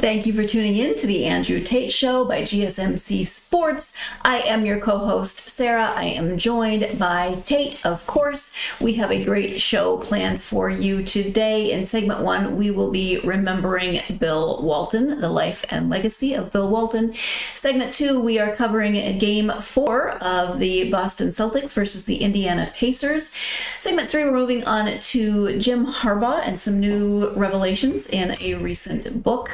Thank you for tuning in to the Andrew Tate Show by GSMC Sports. I am your co-host, Sarah. I am joined by Tate, of course. We have a great show planned for you today. In segment 1, we will be remembering Bill Walton, the life and legacy of Bill Walton. Segment 2, we are covering Game 4 of the Boston Celtics versus the Indiana Pacers. Segment 3, we're moving on to Jim Harbaugh and some new revelations in a recent book.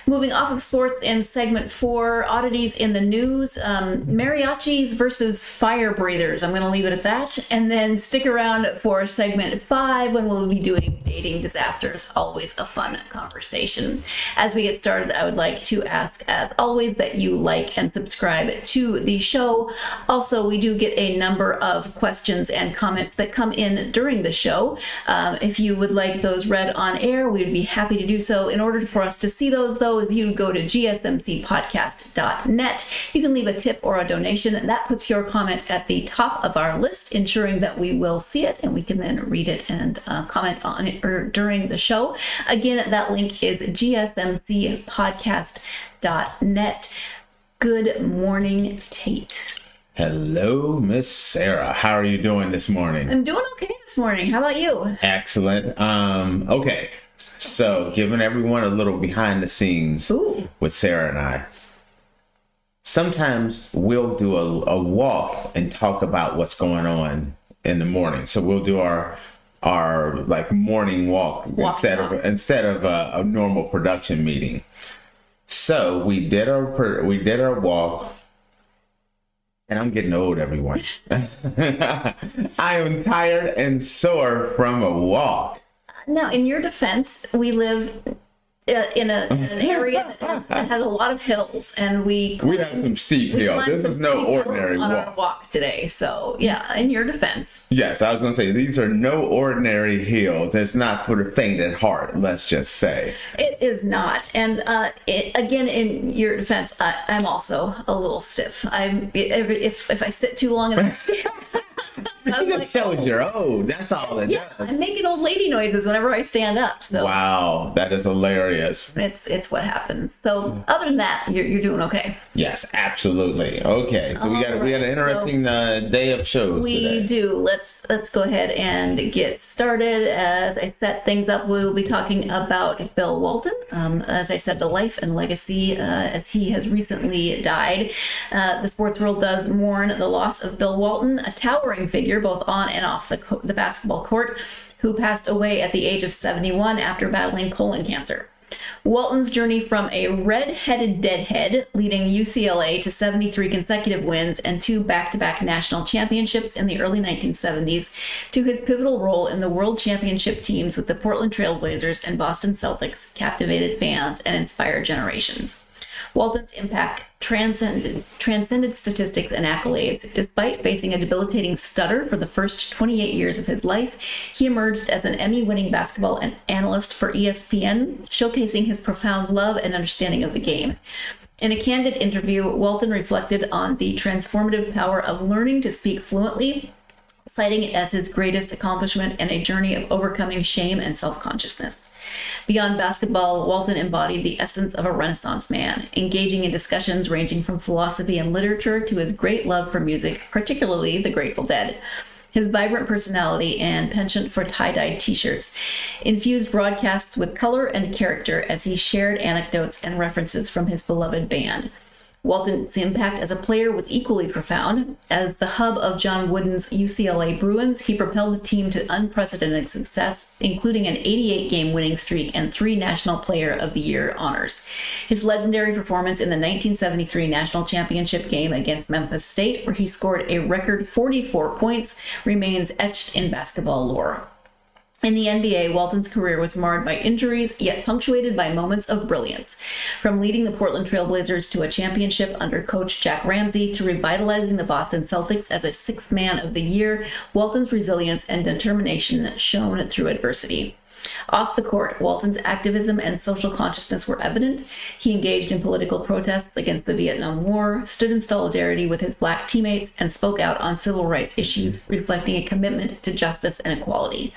Moving off of sports in segment 4, oddities in the news, mariachis versus fire breathers. I'm going to leave it at that. And then stick around for segment 5 when we'll be doing dating disasters. Always a fun conversation. As we get started, I would like to ask, as always, that you like and subscribe to the show. Also, we do get a number of questions and comments that come in during the show. If you would like those read on air, we would be happy to do so. In order for us to see those, though, if you go to gsmcpodcast.net, you can leave a tip or a donation, and that puts your comment at the top of our list, ensuring that we will see it and we can then read it and comment on it during the show. Again, that link is gsmcpodcast.net. Good morning, Tate. Hello, Miss Sarah. How are you doing this morning? I'm doing okay this morning. How about you? Excellent. Okay. So, giving everyone a little behind the scenes with Sarah and I. Sometimes we'll do a walk and talk about what's going on in the morning. So we'll do our like morning walk instead of a normal production meeting. So we did our walk. And I'm getting old, everyone. I am tired and sore from a walk. Now, in your defense, we live in an area that has a lot of hills, and we have some steep hills. This is no ordinary walk. On our walk today, so yeah. In your defense, yes, I was going to say these are no ordinary hills. It's not for the faint at heart. Let's just say it is not. And again, in your defense, I'm also a little stiff. If I sit too long in the stairs. It just shows you're old. That's all it does. I'm making old lady noises whenever I stand up. So wow, that is hilarious. It's what happens. So other than that, you're doing okay. Yes, absolutely. Okay, so we got an interesting day of shows. We do. Let's go ahead and get started. As I set things up, we will be talking about Bill Walton. As I said, the life and legacy, as he has recently died. The sports world does mourn the loss of Bill Walton, a towering figure both on and off the basketball court, who passed away at the age of 71 after battling colon cancer. Walton's journey from a red-headed deadhead leading UCLA to 73 consecutive wins and 2 back-to-back national championships in the early 1970s to his pivotal role in the world championship teams with the Portland Trail Blazers and Boston Celtics captivated fans and inspired generations. Walton's impact transcended statistics and accolades. Despite facing a debilitating stutter for the first 28 years of his life, he emerged as an Emmy-winning basketball analyst for ESPN, showcasing his profound love and understanding of the game. In a candid interview, Walton reflected on the transformative power of learning to speak fluently, citing it as his greatest accomplishment and a journey of overcoming shame and self-consciousness. Beyond basketball, Walton embodied the essence of a Renaissance man, engaging in discussions ranging from philosophy and literature to his great love for music, particularly the Grateful Dead. His vibrant personality and penchant for tie-dyed t-shirts infused broadcasts with color and character as he shared anecdotes and references from his beloved band. Walton's impact as a player was equally profound. As the hub of John Wooden's UCLA Bruins, he propelled the team to unprecedented success, including an 88-game winning streak and 3 National Player of the Year honors. His legendary performance in the 1973 National Championship game against Memphis State, where he scored a record 44 points, remains etched in basketball lore. In the NBA, Walton's career was marred by injuries, yet punctuated by moments of brilliance. From leading the Portland Trail Blazers to a championship under coach Jack Ramsey to revitalizing the Boston Celtics as a 6th man of the year, Walton's resilience and determination shone through adversity. Off the court, Walton's activism and social consciousness were evident. He engaged in political protests against the Vietnam War, stood in solidarity with his Black teammates, and spoke out on civil rights issues, reflecting a commitment to justice and equality.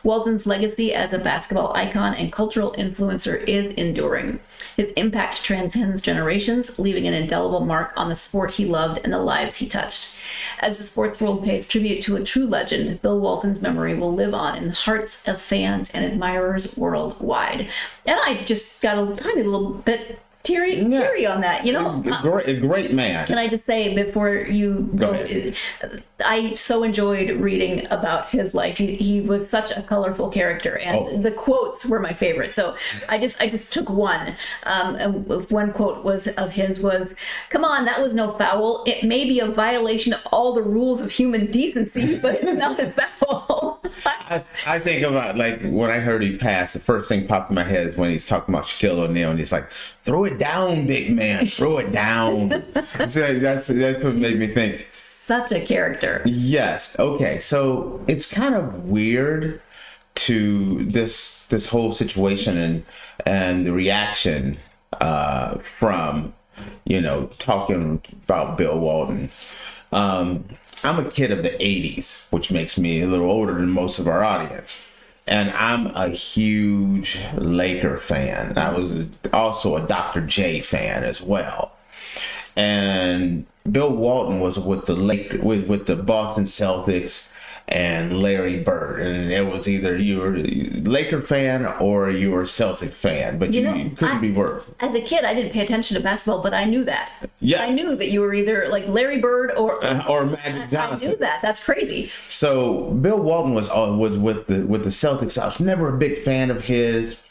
Walton's legacy as a basketball icon and cultural influencer is enduring. His impact transcends generations, leaving an indelible mark on the sport he loved and the lives he touched. As the sports world pays tribute to a true legend, Bill Walton's memory will live on in the hearts of fans and admirers worldwide. And I just got a tiny little bit teary on that, you know. A great man. Can I just say before you go I so enjoyed reading about his life. He was such a colorful character, and the quotes were my favorite. So I just took one. And one quote of his was, "Come on, that was no foul. It may be a violation of all the rules of human decency, but it's not a foul." I think about, like, when I heard he passed, the first thing popped in my head is when he's talking about Shaquille O'Neal, and he's like, "Throw it down, big man, throw it down." So that's what made me think. Such a character. Yes. Okay. So it's kind of weird to this whole situation and the reaction from, you know, talking about Bill Walton. I'm a kid of the 80s, which makes me a little older than most of our audience. And I'm a huge Laker fan. I was also a Dr. J fan as well. And Bill Walton was with the Boston Celtics and Larry Bird, and it was either you were a Laker fan or you were a Celtic fan, but you couldn't be worse. As a kid, I didn't pay attention to basketball, but I knew that. Yes. I knew that you were either like Larry Bird or Magic Johnson. I knew that. That's crazy. So Bill Walton was with the Celtics. I was never a big fan of his.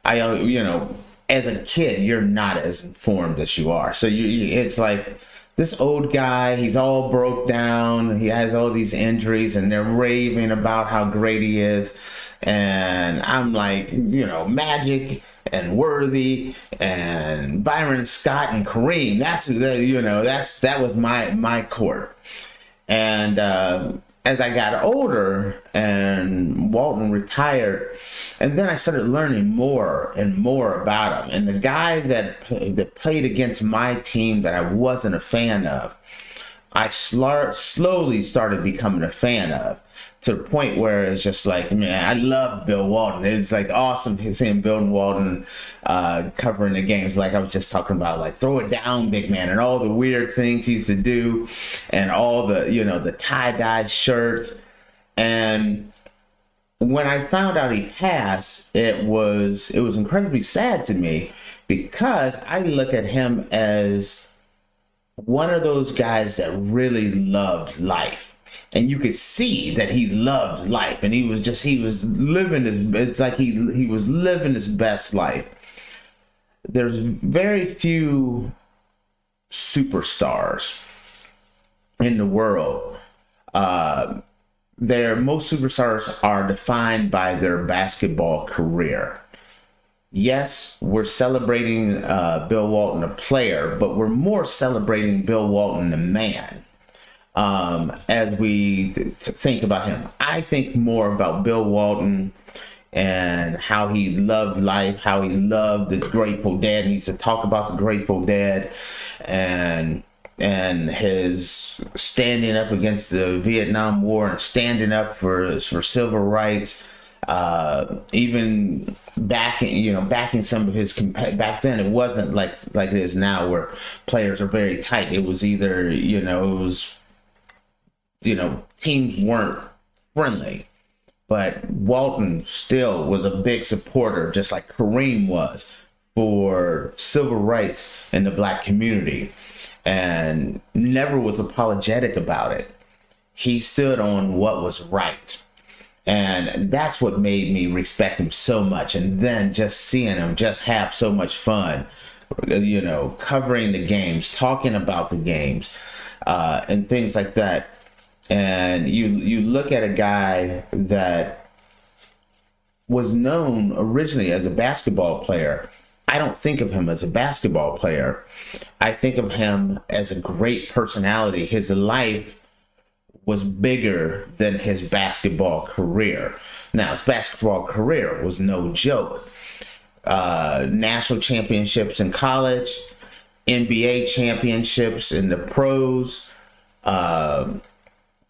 As a kid, you're not as informed as you are. So it's like, this old guy, he's all broke down. He has all these injuries, and they're raving about how great he is. And I'm like, Magic and Worthy and Byron Scott and Kareem. That was my court. And as I got older and Walton retired, and then I started learning more and more about him. And the guy that played against my team that I wasn't a fan of, I slowly started becoming a fan of, to the point where it's just like, man, I love Bill Walton. It's like awesome seeing Bill Walton covering the games, like I was just talking about, like, throw it down, big man, and all the weird things he used to do, and all the, the tie-dye shirts. And when I found out he passed, it was incredibly sad to me, because I look at him as one of those guys that really loved life. And you could see that he loved life, and he was living it's like he was living his best life. There's very few superstars in the world. Most superstars are defined by their basketball career. Yes, we're celebrating Bill Walton, the player, but we're more celebrating Bill Walton, the man. As we think about him, I think more about Bill Walton and how he loved life, how he loved the Grateful Dead. He used to talk about the Grateful Dead and his standing up against the Vietnam War and standing up for civil rights. Even backing some of his back then, it wasn't like it is now, where players are very tight. It was either teams weren't friendly, but Walton still was a big supporter, just like Kareem was, for civil rights in the Black community, and never was apologetic about it. He stood on what was right. And that's what made me respect him so much. And then just seeing him just have so much fun, covering the games, talking about the games, and things like that. And you look at a guy that was known originally as a basketball player. I don't think of him as a basketball player. I think of him as a great personality. His life was bigger than his basketball career. Now, his basketball career was no joke. National championships in college, NBA championships in the pros, part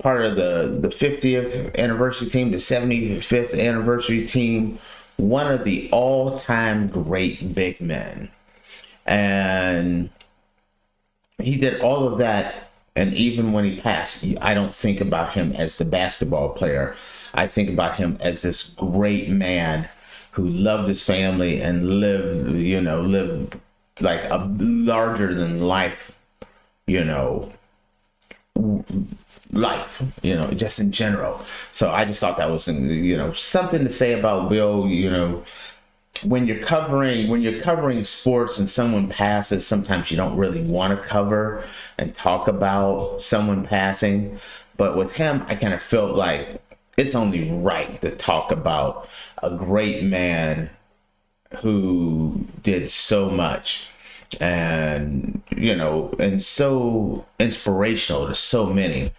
of the 50th anniversary team, the 75th anniversary team, one of the all-time great big men. And he did all of that. And even when he passed, I don't think about him as the basketball player. I think about him as this great man who loved his family and lived like a larger than life, life, just in general. So I just thought that was, something to say about Bill. When you're covering sports and someone passes, sometimes you don't really want to cover and talk about someone passing. But with him, I kind of felt like it's only right to talk about a great man who did so much and so inspirational to so many.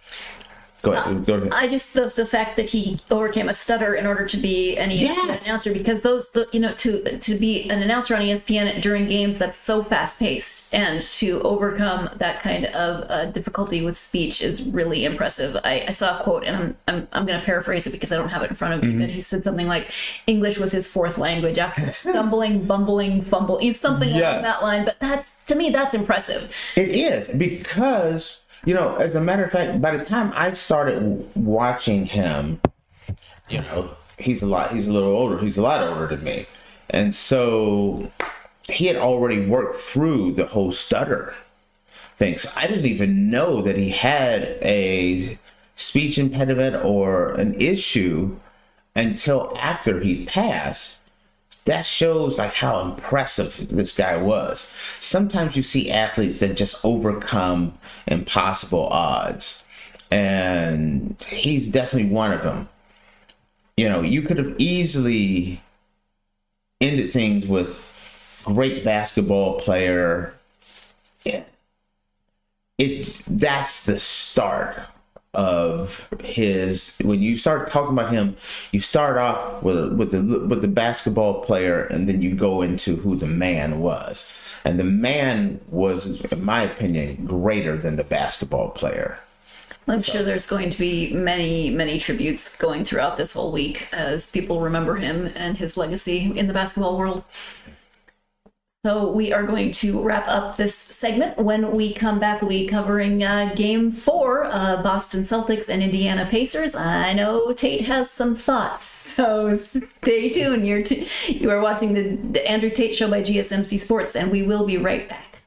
Go ahead. I just the fact that he overcame a stutter in order to be an ESPN announcer, because to be an announcer on ESPN during games that's so fast paced, and to overcome that kind of difficulty with speech is really impressive. I saw a quote, and I'm going to paraphrase it because I don't have it in front of me, but he said something like English was his fourth language after stumbling, bumbling, fumble. It's something along that line. But to me, that's impressive. It is, because as a matter of fact, by the time I started watching him, he's a lot older than me. And so he had already worked through the whole stutter thing. So I didn't even know that he had a speech impediment or an issue until after he passed. That shows like how impressive this guy was. Sometimes you see athletes that just overcome impossible odds, and he's definitely one of them. You could have easily ended things with great basketball player. That's the start of his. When you start talking about him, you start off with the basketball player, and then you go into who the man was. And the man was, in my opinion, greater than the basketball player. I'm sure there's going to be many tributes going throughout this whole week as people remember him and his legacy in the basketball world. So we are going to wrap up this segment. When we come back, we'll be covering Game 4, Boston Celtics and Indiana Pacers. I know Tate has some thoughts, so stay tuned. You are watching the Andrew Tate Show by GSMC Sports, and we will be right back.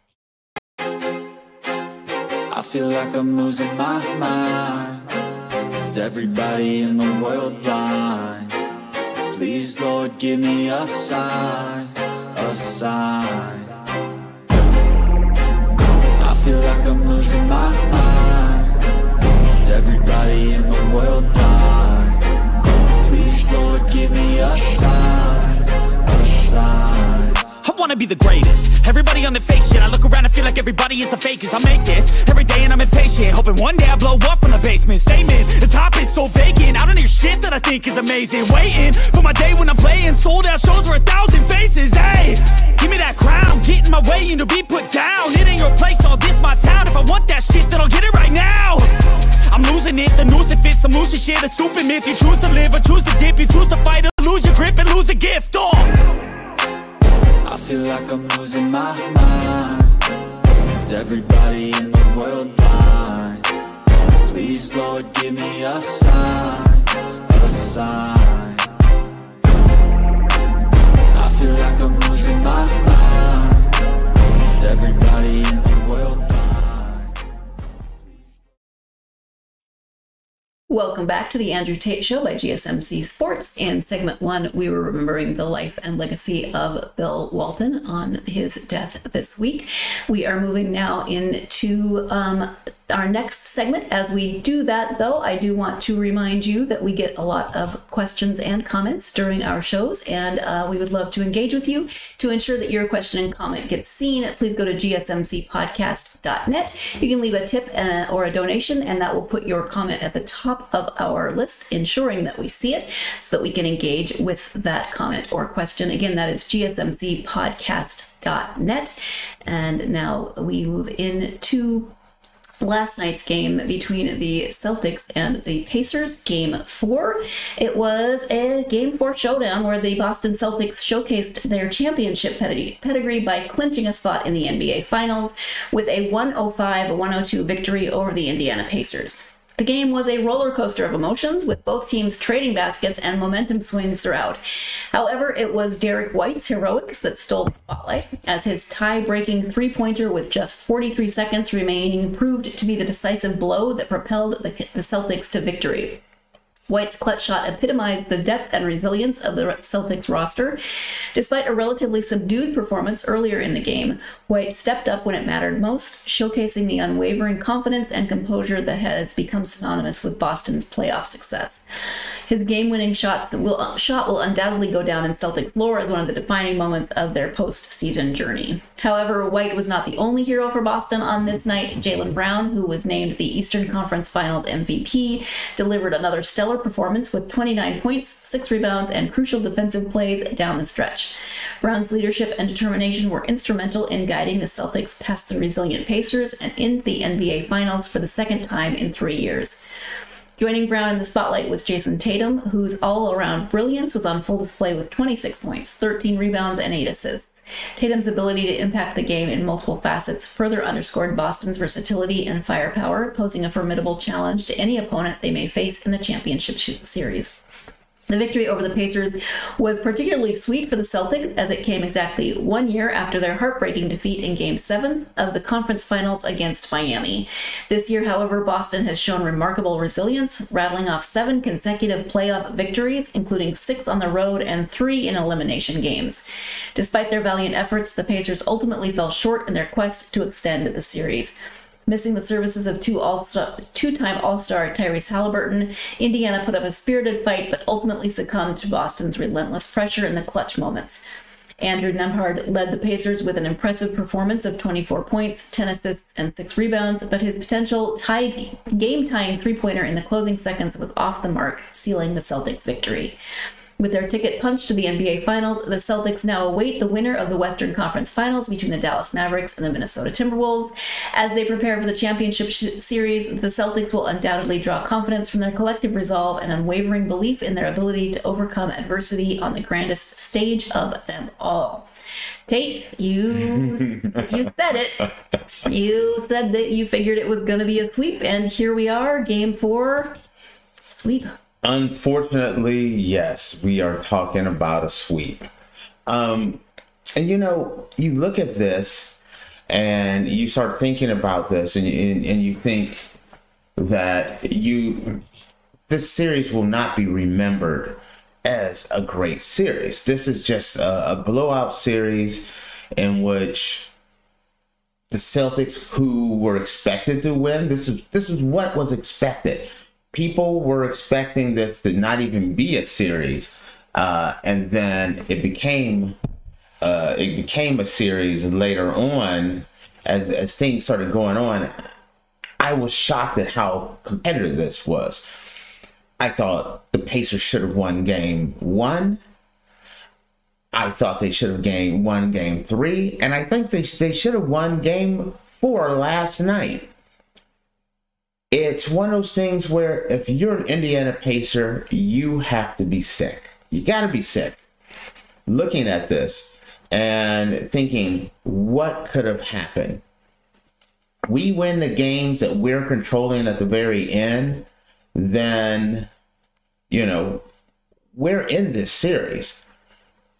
I feel like I'm losing my mind. Is everybody in the world blind? Please, Lord, give me a sign. A sign. I feel like I'm losing my mind. Is everybody in the world blind? Please, Lord, give me a sign. A sign. I wanna be the greatest. Everybody on the fake shit. I look around and feel like everybody is the fakest. I make this every day and I'm impatient, hoping one day I blow up from the basement. Statement, the top is so vacant. I don't hear shit that I think is amazing. Waiting for my day when I'm playing sold out shows for 1,000 faces. Hey, give me that crown, get in my way and to be put down. It ain't your place, all this my town. If I want that shit, then I'll get it right now. I'm losing it, the noose it fits. I'm losing shit, a stupid myth. You choose to live or choose to dip. You choose to fight or lose your grip and lose a gift. I feel like I'm losing my mind. Is everybody in the world blind? Please, Lord, give me a sign. A sign. I feel like I'm losing my mind. Is everybody in the world blind? Welcome back to the Andrew Tate Show by GSMC Sports. In segment 1, we were remembering the life and legacy of Bill Walton on his death this week. We are moving now into our next segment. As we do that, though, I do want to remind you that we get a lot of questions and comments during our shows, and we would love to engage with you. To ensure that your question and comment gets seen, please go to gsmcpodcast.net. You can leave a tip or a donation, and that will put your comment at the top of our list, ensuring that we see it so that we can engage with that comment or question. Again, that is gsmcpodcast.net. And now we move into last night's game between the Celtics and the Pacers, Game 4. It was a Game 4 showdown where the Boston Celtics showcased their championship pedigree by clinching a spot in the NBA Finals with a 105-102 victory over the Indiana Pacers. The game was a roller coaster of emotions, with both teams trading baskets and momentum swings throughout. However, it was Derek White's heroics that stole the spotlight, as his tie-breaking three-pointer with just 43 seconds remaining proved to be the decisive blow that propelled the Celtics to victory. White's clutch shot epitomized the depth and resilience of the Celtics roster. Despite a relatively subdued performance earlier in the game, White stepped up when it mattered most, showcasing the unwavering confidence and composure that has become synonymous with Boston's playoff success. His game-winning shot will undoubtedly go down in Celtics lore as one of the defining moments of their postseason journey. However, White was not the only hero for Boston on this night. Jaylen Brown, who was named the Eastern Conference Finals MVP, delivered another stellar performance with 29 points, 6 rebounds, and crucial defensive plays down the stretch. Brown's leadership and determination were instrumental in guiding the Celtics past the resilient Pacers and into the NBA Finals for the second time in 3 years. Joining Brown in the spotlight was Jason Tatum, whose all-around brilliance was on full display with 26 points, 13 rebounds, and 8 assists. Tatum's ability to impact the game in multiple facets further underscored Boston's versatility and firepower, posing a formidable challenge to any opponent they may face in the championship series. The victory over the Pacers was particularly sweet for the Celtics, as it came exactly 1 year after their heartbreaking defeat in Game 7 of the conference finals against Miami. This year, however, Boston has shown remarkable resilience, rattling off 7 consecutive playoff victories, including 6 on the road and 3 in elimination games. Despite their valiant efforts, the Pacers ultimately fell short in their quest to extend the series. Missing the services of two-time All-Star Tyrese Halliburton, Indiana put up a spirited fight but ultimately succumbed to Boston's relentless pressure in the clutch moments. Andrew Nembhard led the Pacers with an impressive performance of 24 points, 10 assists, and 6 rebounds, but his potential game-tying three-pointer in the closing seconds was off the mark, sealing the Celtics' victory. With their ticket punched to the NBA Finals, the Celtics now await the winner of the Western Conference Finals between the Dallas Mavericks and the Minnesota Timberwolves. As they prepare for the championship series, the Celtics will undoubtedly draw confidence from their collective resolve and unwavering belief in their ability to overcome adversity on the grandest stage of them all. Tate, you said it. You said that you figured it was going to be a sweep, and here we are, Game 4, sweep. Unfortunately, yes, we are talking about a sweep. And you know, you look at this and you start thinking about this, and you think that this series will not be remembered as a great series. This is just a blowout series in which the Celtics, who were expected to win, this is what was expected. People were expecting this to not even be a series, and then it became a series later on as things started going on. I was shocked at how competitive this was. I thought the Pacers should have won Game 1. I thought they should have won Game 3, and I think they should have won Game 4 last night. It's one of those things where if you're an Indiana Pacer, you have to be sick. You got to be sick. Looking at this and thinking, what could have happened? We win the games that we're controlling at the very end, then, you know, we're in this series.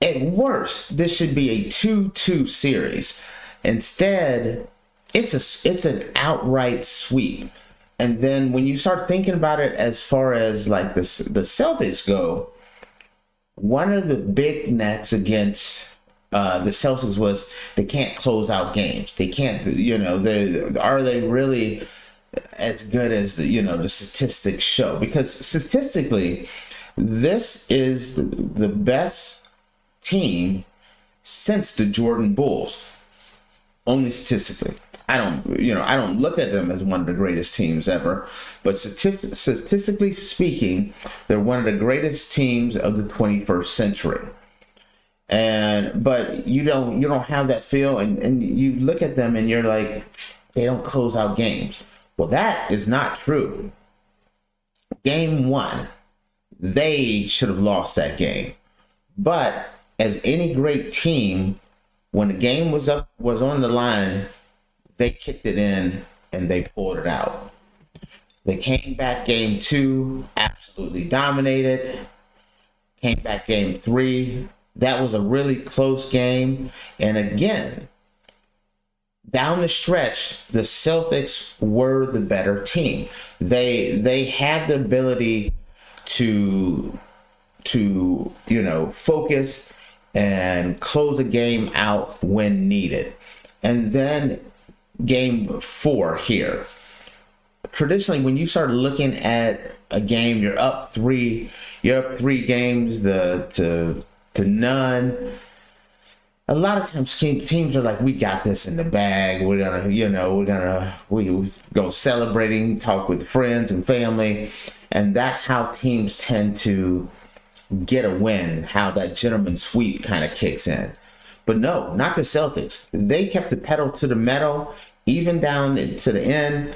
At worst, this should be a 2-2 series. Instead, it's an outright sweep. And then when you start thinking about it as far as like the Celtics go, one of the big knocks against the Celtics was they can't close out games. They can't, you know, are they really as good as the statistics show, because statistically, this is the best team since the Jordan Bulls. Only statistically. I don't look at them as one of the greatest teams ever, but statistically speaking, they're one of the greatest teams of the 21st century. But you don't have that feel, and you look at them and you're like, they don't close out games. Well, that is not true. Game 1, they should have lost that game. But as any great team, when the game was on the line, they kicked it in and they pulled it out. They came back game 2, absolutely dominated. Came back game 3. That was a really close game. And again, down the stretch, the Celtics were the better team. They had the ability to focus and close a game out when needed. And then game 4 here. Traditionally, when you start looking at a game, you're up 3 games to none. A lot of times teams are like, we got this in the bag. We're gonna celebrating, talk with friends and family. And that's how teams tend to get a win, how that gentleman sweep kind of kicks in. But no, not the Celtics. They kept the pedal to the metal, even down to the end.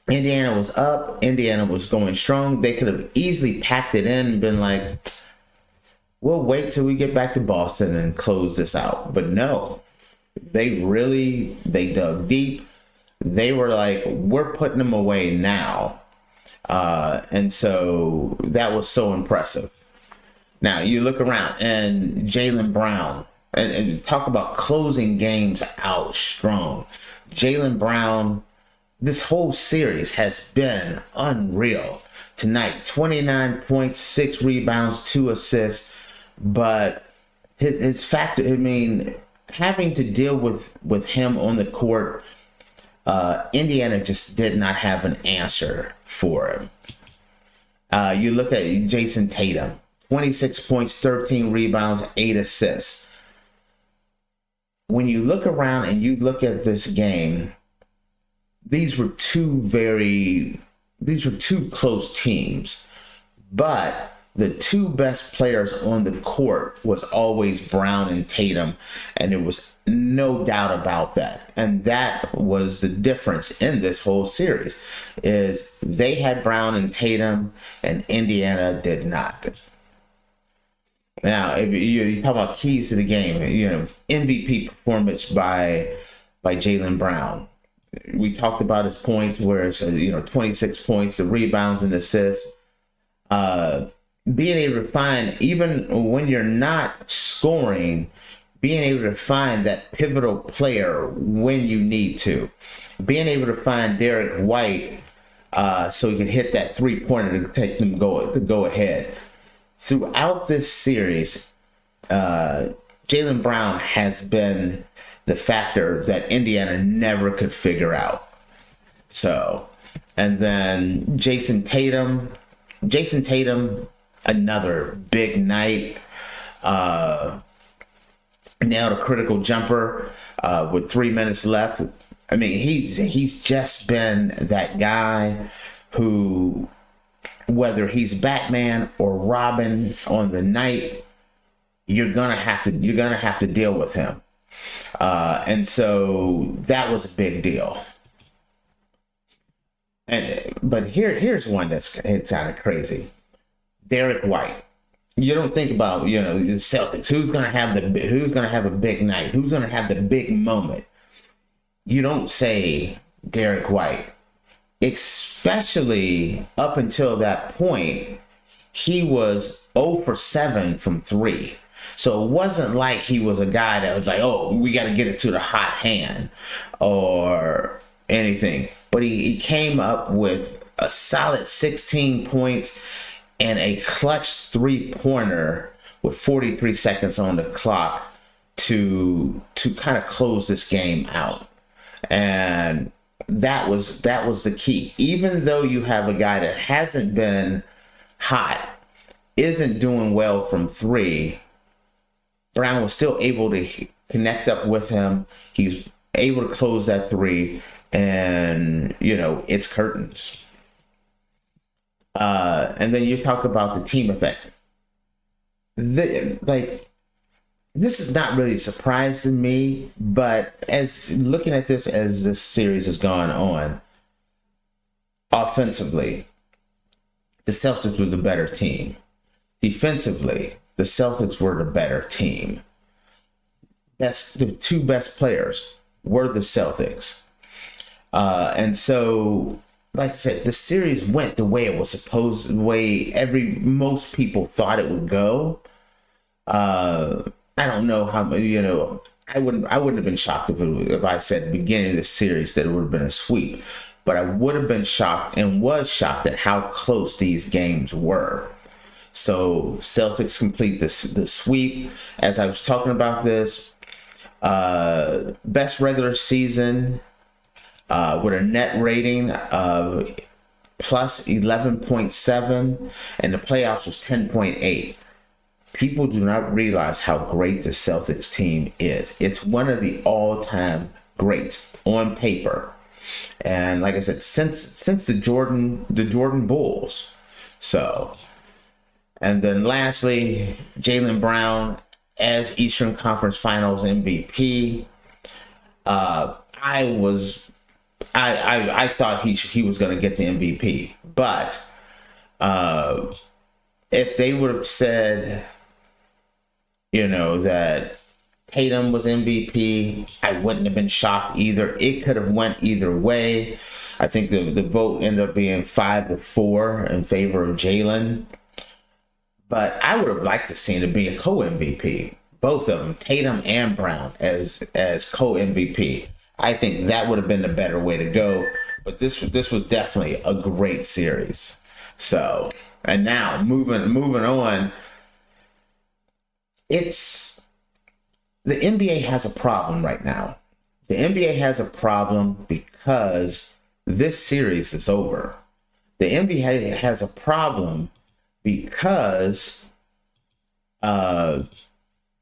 Indiana was up. Indiana was going strong. They could have easily packed it in and been like, we'll wait till we get back to Boston and close this out. But no, they dug deep. They were like, we're putting them away now. And so that was so impressive. Now you look around and Jaylen Brown, and talk about closing games out strong. Jaylen Brown, this whole series has been unreal. Tonight, 29 points, 6 rebounds, 2 assists. But his factor, having to deal with him on the court, Indiana just did not have an answer for him. You look at Jason Tatum, 26 points, 13 rebounds, 8 assists. When you look around and you look at this game, these were two close teams, but the 2 best players on the court was always Brown and Tatum, and there was no doubt about that. And that was the difference in this whole series, is they had Brown and Tatum, and Indiana did not. Now, if you talk about keys to the game, MVP performance by Jaylen Brown. We talked about his points, where it's 26 points, the rebounds and assists. Being able to find, even when you're not scoring, being able to find that pivotal player when you need to. Being able to find Derek White so he can hit that 3-pointer to take them to go ahead. Throughout this series, Jaylen Brown has been the factor that Indiana never could figure out. So, and then Jason Tatum, another big night. Nailed a critical jumper with 3 minutes left. He's just been that guy who, whether he's Batman or Robin on the night, you're gonna have to deal with him. And so that was a big deal. But here's one it's kind of crazy. Derek White. You don't think about, the Celtics. Who's gonna have a big night? Who's gonna have the big moment? You don't say Derek White. Especially up until that point, he was 0 for 7 from 3. So it wasn't like he was a guy that was like, oh, we got to get it to the hot hand or anything. But he came up with a solid 16 points and a clutch 3-pointer with 43 seconds on the clock to kind of close this game out. that was the key. Even though you have a guy that hasn't been hot, isn't doing well from three, Brown was still able to connect up with him. He's able to close that three, and it's curtains. And then you talk about the team effect. This is not really a surprise to me, but as looking at this as this series has gone on, offensively, the Celtics were the better team. Defensively, the Celtics were the better team. The two best players were the Celtics. And so, like I said, the series went the way it was supposed, the way most people thought it would go. I don't know how, I wouldn't have been shocked if I said at the beginning of the series that it would have been a sweep, but I would have been shocked and was shocked at how close these games were. So Celtics complete the sweep. As I was talking about this, best regular season with a net rating of plus 11.7, and the playoffs was 10.8. People do not realize how great the Celtics team is. It's one of the all-time greats on paper. And like I said, since the Jordan Bulls. So, and then lastly, Jaylen Brown as Eastern Conference Finals MVP. I thought he was going to get the MVP, but if they would have said, that Tatum was MVP, I wouldn't have been shocked either. It could have went either way. I think the vote ended up being 5-4 in favor of Jaylen. But I would have liked to see it be a co-MVP. Both of them, Tatum and Brown, as co-MVP. I think that would have been the better way to go. But this was definitely a great series. So, and now moving on. The NBA has a problem right now. The NBA has a problem because this series is over. The NBA has a problem because the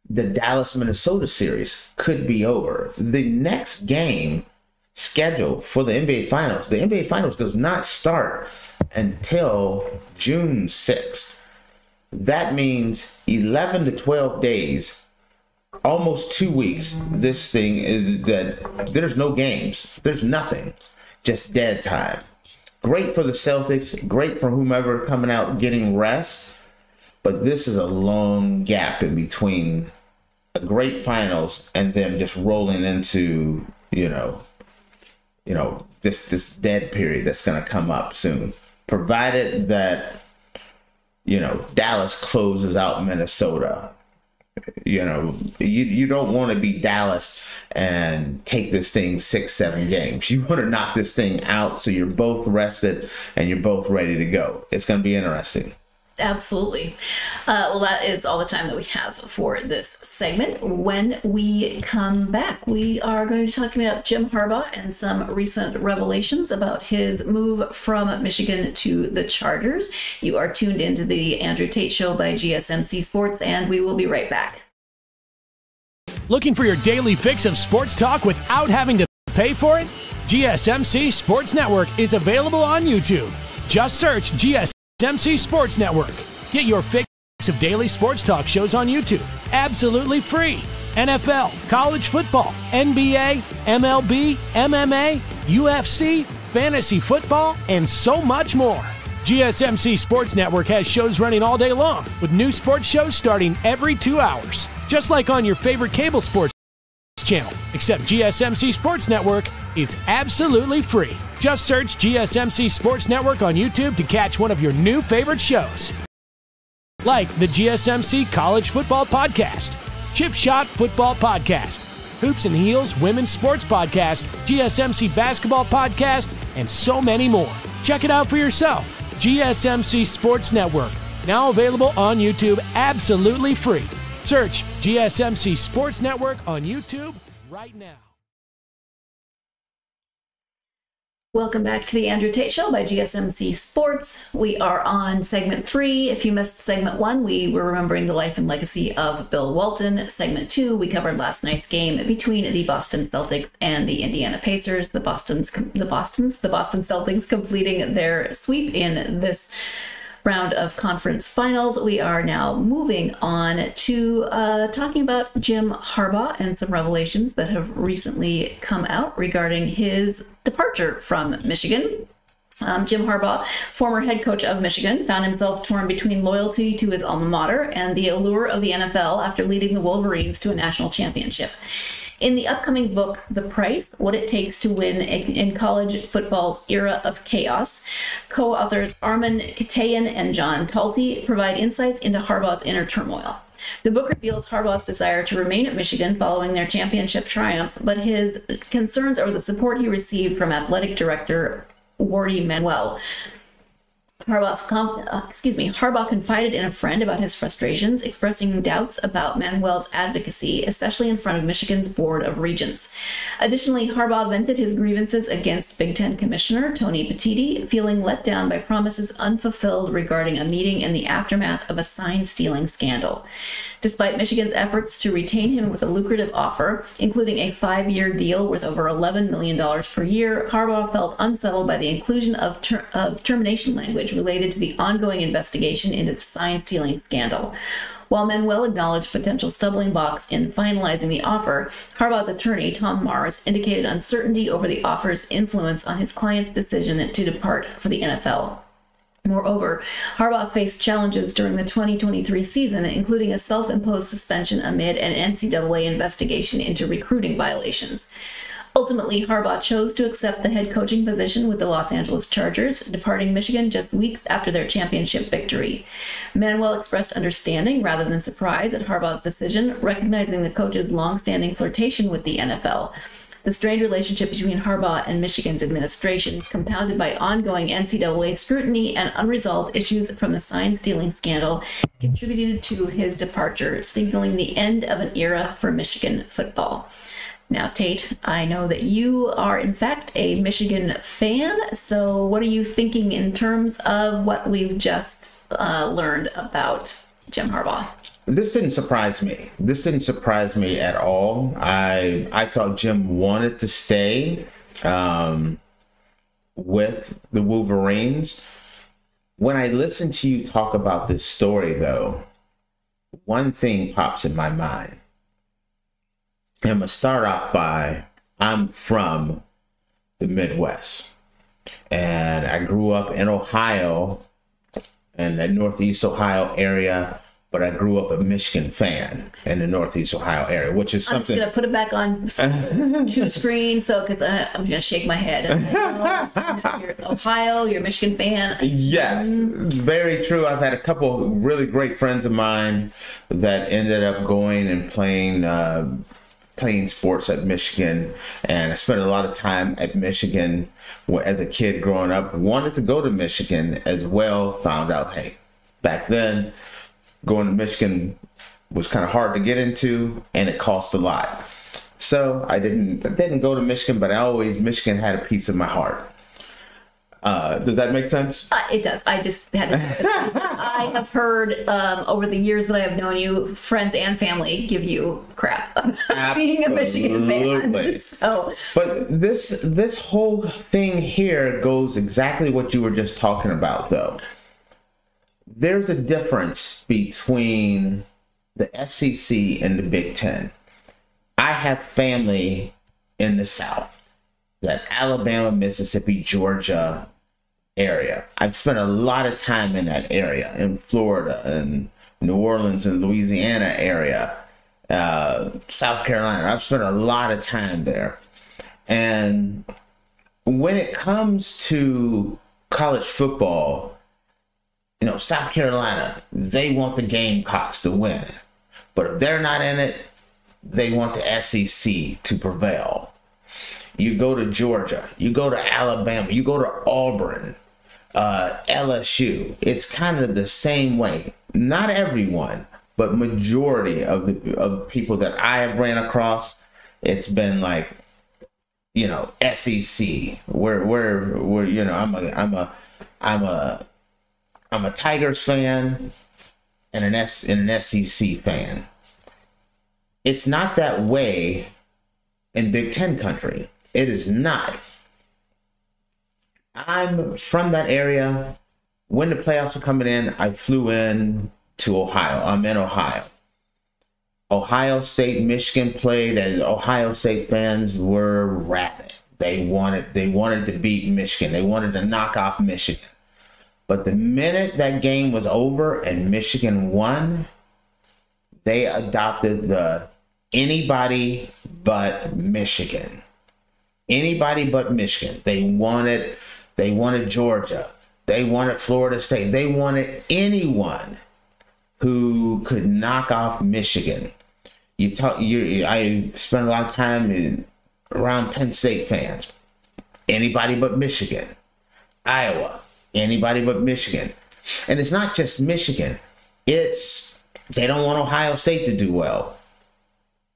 Dallas-Minnesota series could be over. The next game scheduled for the NBA Finals does not start until June 6th. That means 11 to 12 days, almost 2 weeks. This thing is that there's no games. There's nothing. Just dead time. Great for the Celtics. Great for whomever coming out getting rest. But this is a long gap in between a great finals and then just rolling into, this dead period that's going to come up soon. Provided that, Dallas closes out Minnesota. You don't want to be Dallas and take this thing 6-7 games. You want to knock this thing out so you're both rested and you're both ready to go. It's going to be interesting. Absolutely. Well, that is all the time that we have for this segment. When we come back, we are going to be talking about Jim Harbaugh and some recent revelations about his move from Michigan to the Chargers. You are tuned into the Andrew Tate Show by GSMC Sports, and we will be right back. Looking for your daily fix of sports talk without having to pay for it? GSMC Sports Network is available on YouTube. Just search GSMC Sports Network. Get your fix of daily sports talk shows on YouTube, absolutely free. NFL, college football, NBA, MLB, MMA, UFC, fantasy football, and so much more. GSMC Sports Network has shows running all day long, with new sports shows starting every 2 hours. Just like on your favorite cable sports channel, except GSMC Sports Network is absolutely free. Just search GSMC Sports Network on YouTube to catch one of your new favorite shows. Like the GSMC College Football Podcast, Chip Shot Football Podcast, Hoops and Heels Women's Sports Podcast, GSMC Basketball Podcast, and so many more. Check it out for yourself. GSMC Sports Network, now available on YouTube absolutely free. Search GSMC Sports Network on YouTube right now. Welcome back to the Andrew Tate Show by GSMC Sports. We are on segment 3. If you missed segment 1, we were remembering the life and legacy of Bill Walton. Segment 2, we covered last night's game between the Boston Celtics and the Indiana Pacers. The Boston Celtics completing their sweep in this round of conference finals. We are now moving on to talking about Jim Harbaugh and some revelations that have recently come out regarding his departure from Michigan. Jim Harbaugh, former head coach of Michigan, found himself torn between loyalty to his alma mater and the allure of the NFL after leading the Wolverines to a national championship. In the upcoming book, The Price, What It Takes to Win in College Football's Era of Chaos, co-authors Armin Katayan and John Talty provide insights into Harbaugh's inner turmoil. The book reveals Harbaugh's desire to remain at Michigan following their championship triumph, but his concerns over the support he received from athletic director Wardy Manuel. Harbaugh confided in a friend about his frustrations, expressing doubts about Manuel's advocacy, especially in front of Michigan's Board of Regents. Additionally, Harbaugh vented his grievances against Big Ten Commissioner Tony Petitti, feeling let down by promises unfulfilled regarding a meeting in the aftermath of a sign-stealing scandal. Despite Michigan's efforts to retain him with a lucrative offer, including a 5-year deal worth over $11 million per year, Harbaugh felt unsettled by the inclusion of termination language related to the ongoing investigation into the sign-stealing scandal. While Manuel acknowledged potential stumbling blocks in finalizing the offer, Harbaugh's attorney, Tom Mars, indicated uncertainty over the offer's influence on his client's decision to depart for the NFL. Moreover, Harbaugh faced challenges during the 2023 season, including a self-imposed suspension amid an NCAA investigation into recruiting violations. Ultimately, Harbaugh chose to accept the head coaching position with the Los Angeles Chargers, departing Michigan just weeks after their championship victory. Manuel expressed understanding rather than surprise at Harbaugh's decision, recognizing the coach's long-standing flirtation with the NFL. The strained relationship between Harbaugh and Michigan's administration, compounded by ongoing NCAA scrutiny and unresolved issues from the sign-stealing scandal, contributed to his departure, signaling the end of an era for Michigan football. Now, Tate, I know that you are, in fact, a Michigan fan, so what are you thinking in terms of what we've just learned about Jim Harbaugh? This didn't surprise me. This didn't surprise me at all. I thought Jim wanted to stay with the Wolverines. When I listen to you talk about this story, though, one thing pops in my mind. I'm going to start off by, I'm from the Midwest, and I grew up in Ohio, in the Northeast Ohio area, but I grew up a Michigan fan in the Northeast Ohio area, which is something. I'm just going to put it back on shoot screen, so because I'm going to shake my head. You're Ohio, you're a Michigan fan. Yes, very true. I've had a couple of really great friends of mine that ended up going and playing sports at Michigan, and I spent a lot of time at Michigan as a kid growing up. Wanted to go to Michigan as well. Found out, hey, back then, going to Michigan was kind of hard to get into, and it cost a lot. So I didn't go to Michigan, but Michigan had a piece of my heart. Does that make sense? It does. I just had to. I have heard over the years that I have known you, friends and family give you crap about being a Michigan fan. So, but this whole thing here goes exactly what you were just talking about, though. There's a difference between the SEC and the Big Ten. I have family in the South, that Alabama, Mississippi, Georgia area. I've spent a lot of time in that area, in Florida and New Orleans and Louisiana area, South Carolina. I've spent a lot of time there. And when it comes to college football, South Carolina, they want the Gamecocks to win. But if they're not in it, they want the SEC to prevail. You go to Georgia, you go to Alabama, you go to Auburn, LSU. It's kind of the same way. Not everyone, but majority of the people that I have ran across, it's been like SEC. We're I'm a Tigers fan and an SEC fan. It's not that way in Big Ten country. It is not. I'm from that area. When the playoffs were coming in, I flew in to Ohio. I'm in Ohio. Ohio State, Michigan played, and Ohio State fans were rabid. They wanted to beat Michigan. They wanted to knock off Michigan. But the minute that game was over and Michigan won, they adopted the anybody but Michigan. Anybody but Michigan. They wanted Georgia. They wanted Florida State. They wanted anyone who could knock off Michigan. I spent a lot of time around Penn State fans. Anybody but Michigan. Iowa. Anybody but Michigan. And it's not just Michigan. It's they don't want Ohio State to do well.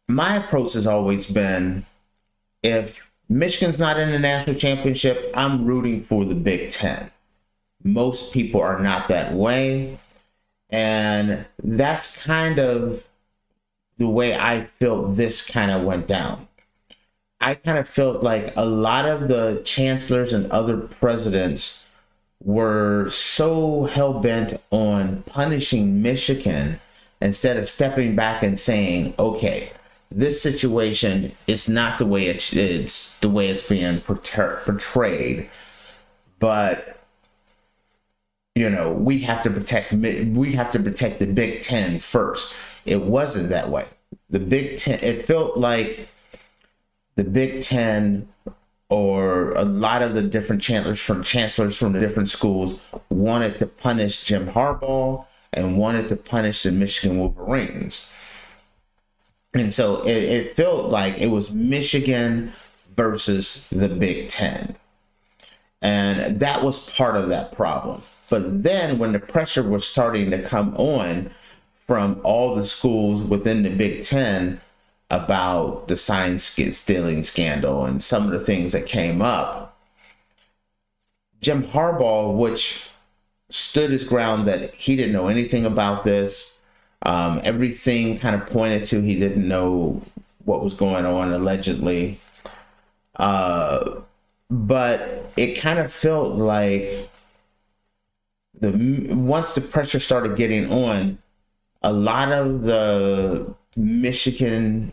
My approach has always been, if Michigan's not in the national championship, I'm rooting for the Big Ten. Most people are not that way. And that's kind of the way I felt this kind of went down. I kind of felt like a lot of the chancellors and other presidents were so hell-bent on punishing Michigan instead of stepping back and saying, okay, this situation is not the way it's the way it's being portrayed, but we have to protect the Big Ten first. It wasn't that way. The Big Ten, it felt like the Big Ten, or a lot of the different chancellors from the different schools, wanted to punish Jim Harbaugh and wanted to punish the Michigan Wolverines. And so it felt like it was Michigan versus the Big Ten. And that was part of that problem. But then when the pressure was starting to come on from all the schools within the Big Ten about the sign stealing scandal and some of the things that came up, Jim Harbaugh, which stood his ground that he didn't know anything about this, everything kind of pointed to he didn't know what was going on allegedly, but it kind of felt like once the pressure started getting on, a lot of the Michigan,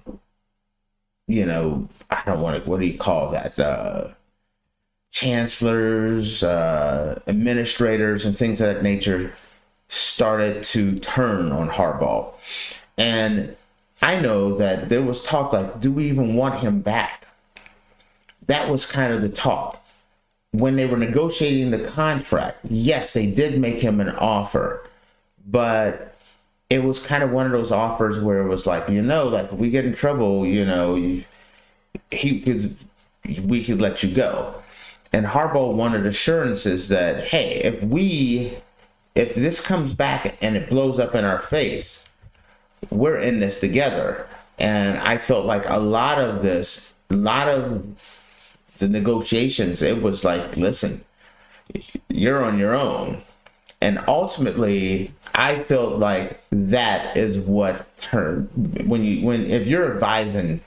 I don't want to, what do you call that? Chancellors, administrators, and things of that nature started to turn on Harbaugh. And I know that there was talk like, do we even want him back? That was kind of the talk. When they were negotiating the contract, yes, they did make him an offer, but it was kind of one of those offers where it was like, like if we get in trouble, we could let you go. And Harbaugh wanted assurances that, hey, if this comes back and it blows up in our face, we're in this together. And I felt like a lot of the negotiations, it was like, listen, you're on your own. And ultimately, I felt like that is what turned if you're advising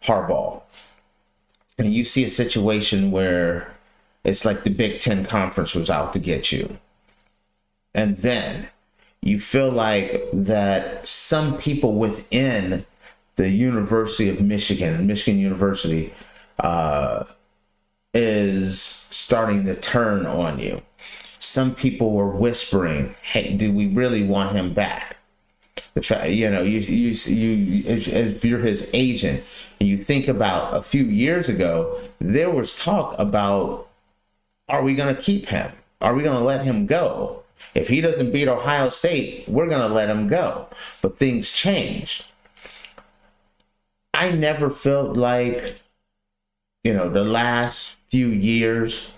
Harbaugh and you see a situation where it's like the Big Ten Conference was out to get you, and then you feel like that some people within the University of Michigan University, is starting to turn on you. Some people were whispering, hey, do we really want him back? The fact, if you're his agent and you think about a few years ago, there was talk about, are we going to keep him? Are we going to let him go? If he doesn't beat Ohio State, we're going to let him go. But things changed. I never felt like, the last few years,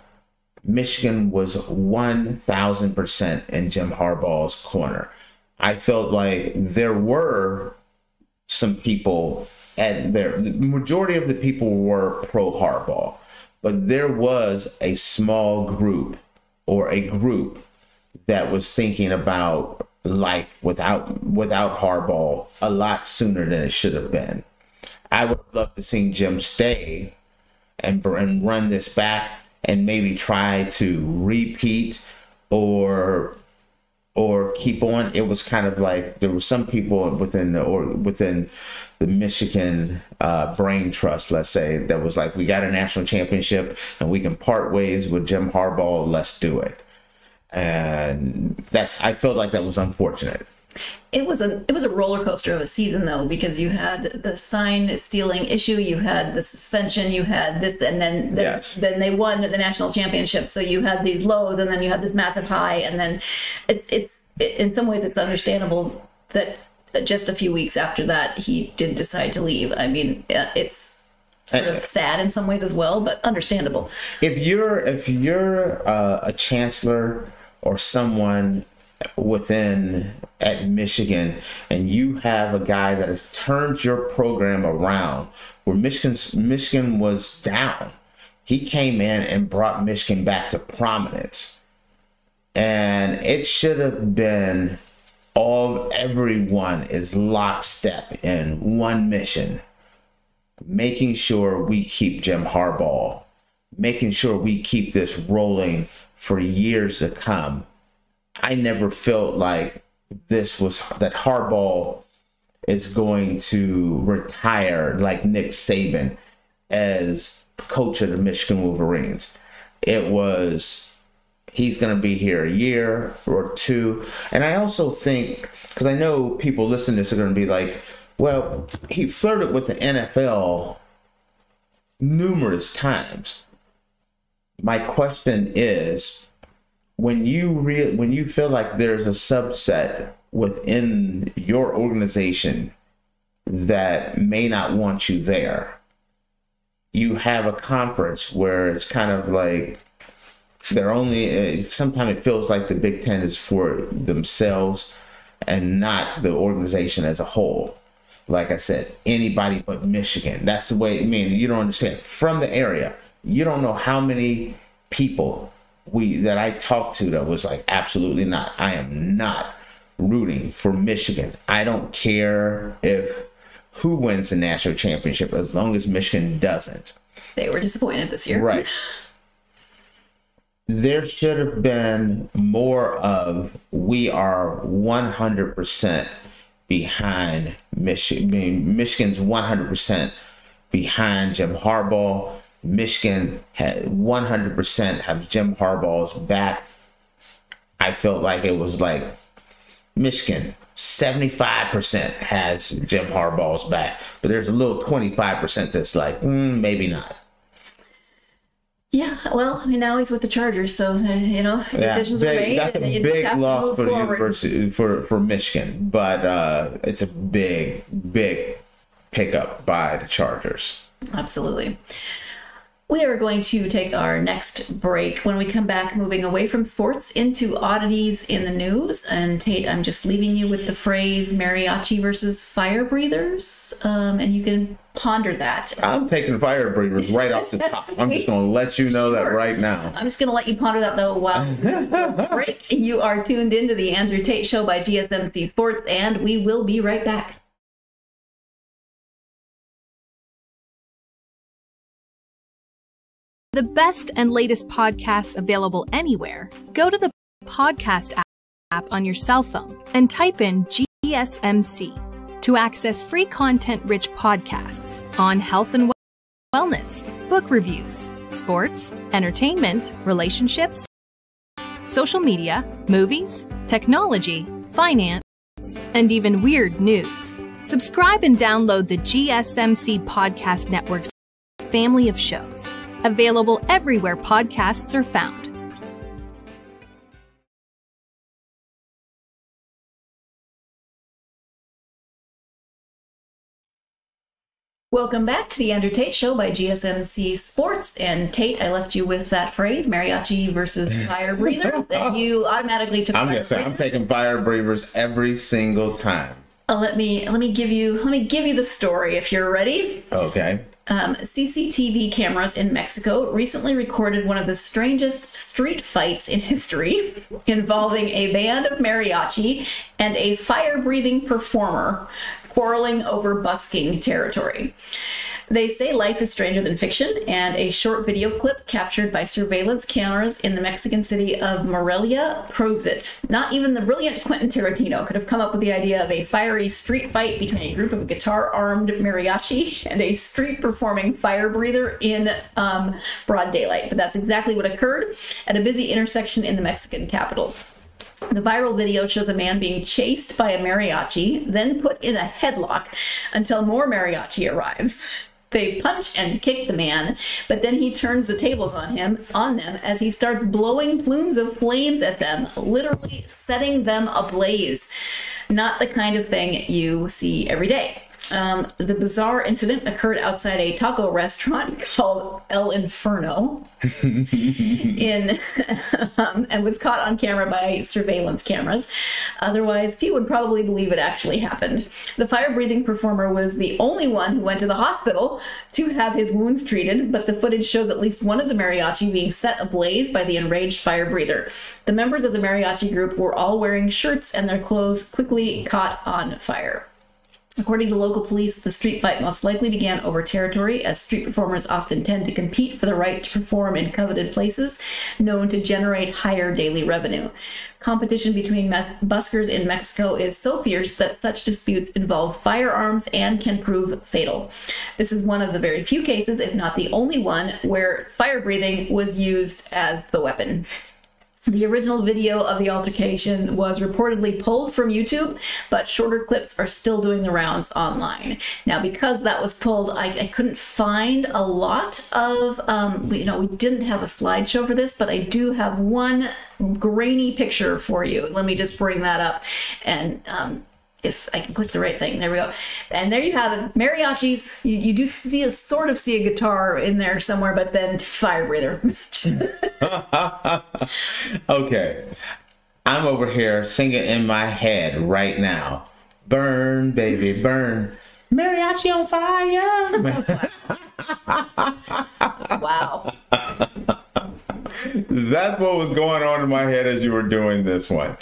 Michigan was 1,000% in Jim Harbaugh's corner. I felt like there were some people the majority of the people were pro Harbaugh, but there was a small group or a group that was thinking about life without Harbaugh a lot sooner than it should have been. I would have loved to see Jim stay and run this back and maybe try to repeat or keep on. It was kind of like there were some people within the Michigan brain trust, let's say, that was like, we got a national championship and we can part ways with Jim Harbaugh. Let's do it. And I felt like that was unfortunate. It was a roller coaster of a season, though, because you had the sign stealing issue, you had the suspension, you had this, and then they won the national championship. So you had these lows, and then you had this massive high, and then it's in some ways it's understandable that just a few weeks after that he did decide to leave. I mean, it's sort of sad in some ways as well, but understandable. If you're a chancellor or someone at Michigan, and you have a guy that has turned your program around, where Michigan was down, he came in and brought Michigan back to prominence, and it should have been everyone is lockstep in one mission, making sure we keep Jim Harbaugh, making sure we keep this rolling for years to come. I never felt like that Harbaugh is going to retire like Nick Saban as coach of the Michigan Wolverines. It was, he's going to be here a year or two. And I also think, because I know people listening to this are going to be like, well, he flirted with the NFL numerous times. My question is, when you feel like there's a subset within your organization that may not want you there, you have a conference where it's kind of like sometimes it feels like the Big Ten is for themselves and not the organization as a whole. Like I said, anybody but Michigan. That's the way, you don't understand. From the area, you don't know how many people that I talked to that was like, absolutely not. I am not rooting for Michigan. I don't care who wins the national championship as long as Michigan doesn't. They were disappointed this year. Right. There should have been more of, we are 100% behind Michigan. Michigan's 100% behind Jim Harbaugh. Michigan had 100% have Jim Harbaugh's back. I felt like it was like Michigan 75% has Jim Harbaugh's back, but there's a little 25% that's like, maybe not. Yeah, well, now he's with the Chargers, so decisions were made. That's a big loss for the university, for Michigan, but it's a big pickup by the Chargers. Absolutely. We are going to take our next break. When we come back, moving away from sports into oddities in the news. And Tate, I'm just leaving you with the phrase mariachi versus fire breathers. And you can ponder that. I'm taking fire breathers right off the top. I'm just going to let you know that right now. I'm just going to let you ponder that, though, while we break. You are tuned into the Andrew Tate Show by GSMC Sports, and we will be right back. The best and latest podcasts available anywhere. Go to the podcast app on your cell phone and type in GSMC to access free content-rich podcasts on health and wellness, book reviews, sports, entertainment, relationships, social media, movies, technology, finance, and even weird news. Subscribe and download the GSMC Podcast Network's family of shows. Available everywhere podcasts are found. Welcome back to the Andrew Tate Show by GSMC Sports. And Tate, I left you with that phrase, mariachi versus fire breathers, that you automatically took. I'm taking fire breathers every single time. Let me give you the story if you're ready. Okay. CCTV cameras in Mexico recently recorded one of the strangest street fights in history, involving a band of mariachi and a fire-breathing performer quarreling over busking territory. They say life is stranger than fiction, and a short video clip captured by surveillance cameras in the Mexican city of Morelia proves it. Not even the brilliant Quentin Tarantino could have come up with the idea of a fiery street fight between a group of guitar-armed mariachi and a street-performing fire breather in broad daylight. But that's exactly what occurred at a busy intersection in the Mexican capital. The viral video shows a man being chased by a mariachi, then put in a headlock until more mariachi arrives. They punch and kick the man, but then he turns the tables on them as he starts blowing plumes of flames at them, literally setting them ablaze. Not the kind of thing you see every day. The bizarre incident occurred outside a taco restaurant called El Inferno and was caught on camera by surveillance cameras. Otherwise, few would probably believe it actually happened. The fire-breathing performer was the only one who went to the hospital to have his wounds treated, but the footage shows at least one of the mariachi being set ablaze by the enraged fire breather. The members of the mariachi group were all wearing shirts, and their clothes quickly caught on fire. According to local police, the street fight most likely began over territory, as street performers often tend to compete for the right to perform in coveted places, known to generate higher daily revenue. Competition between buskers in Mexico is so fierce that such disputes involve firearms and can prove fatal. This is one of the very few cases, if not the only one, where fire breathing was used as the weapon. The original video of the altercation was reportedly pulled from YouTube, but shorter clips are still doing the rounds online. Now, because that was pulled, I couldn't find a lot of, we didn't have a slideshow for this, but I do have one grainy picture for you. Let me just bring that up, and if I can click the right thing, there we go. And there you have it, mariachis. You do see a guitar in there somewhere, but then fire breather. Okay, I'm over here singing in my head right now. Burn, baby, burn. Mariachi on fire. Wow. That's what was going on in my head as you were doing this one.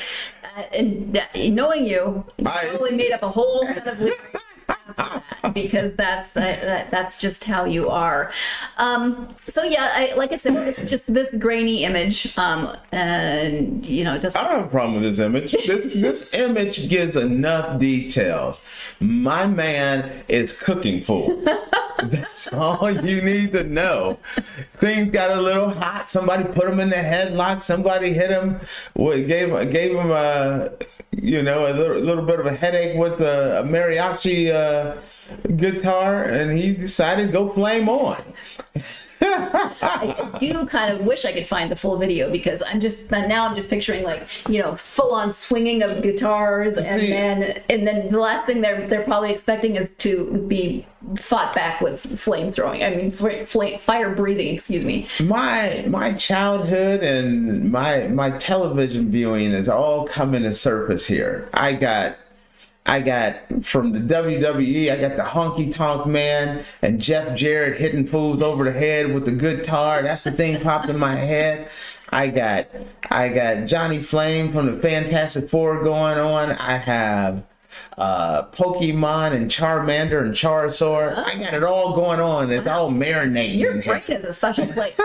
And knowing you probably made up a whole set of lyrics after that, because that's just how you are. So yeah, like I said, it's just this grainy image, and it doesn't. I don't have a problem with this image. This image gives enough details. My man is cooking food. That's all you need to know. Things got a little hot. Somebody put him in the headlock. Somebody hit him. Gave him a little bit of a headache with a mariachi guitar, and he decided to go flame on. I do kind of wish I could find the full video, because I'm just picturing full-on swinging of guitars, and then the last thing they're probably expecting is to be fought back with fire breathing, excuse me. My childhood and my television viewing is all coming to surface here. I got from the WWE, I got the Honky Tonk Man and Jeff Jarrett hitting fools over the head with the guitar. That's the thing popped in my head. I got Johnny Flame from the Fantastic Four going on. I have Pokemon and Charmander and Charizard. I got it all going on. It's all marinating. Your brain is a special place. You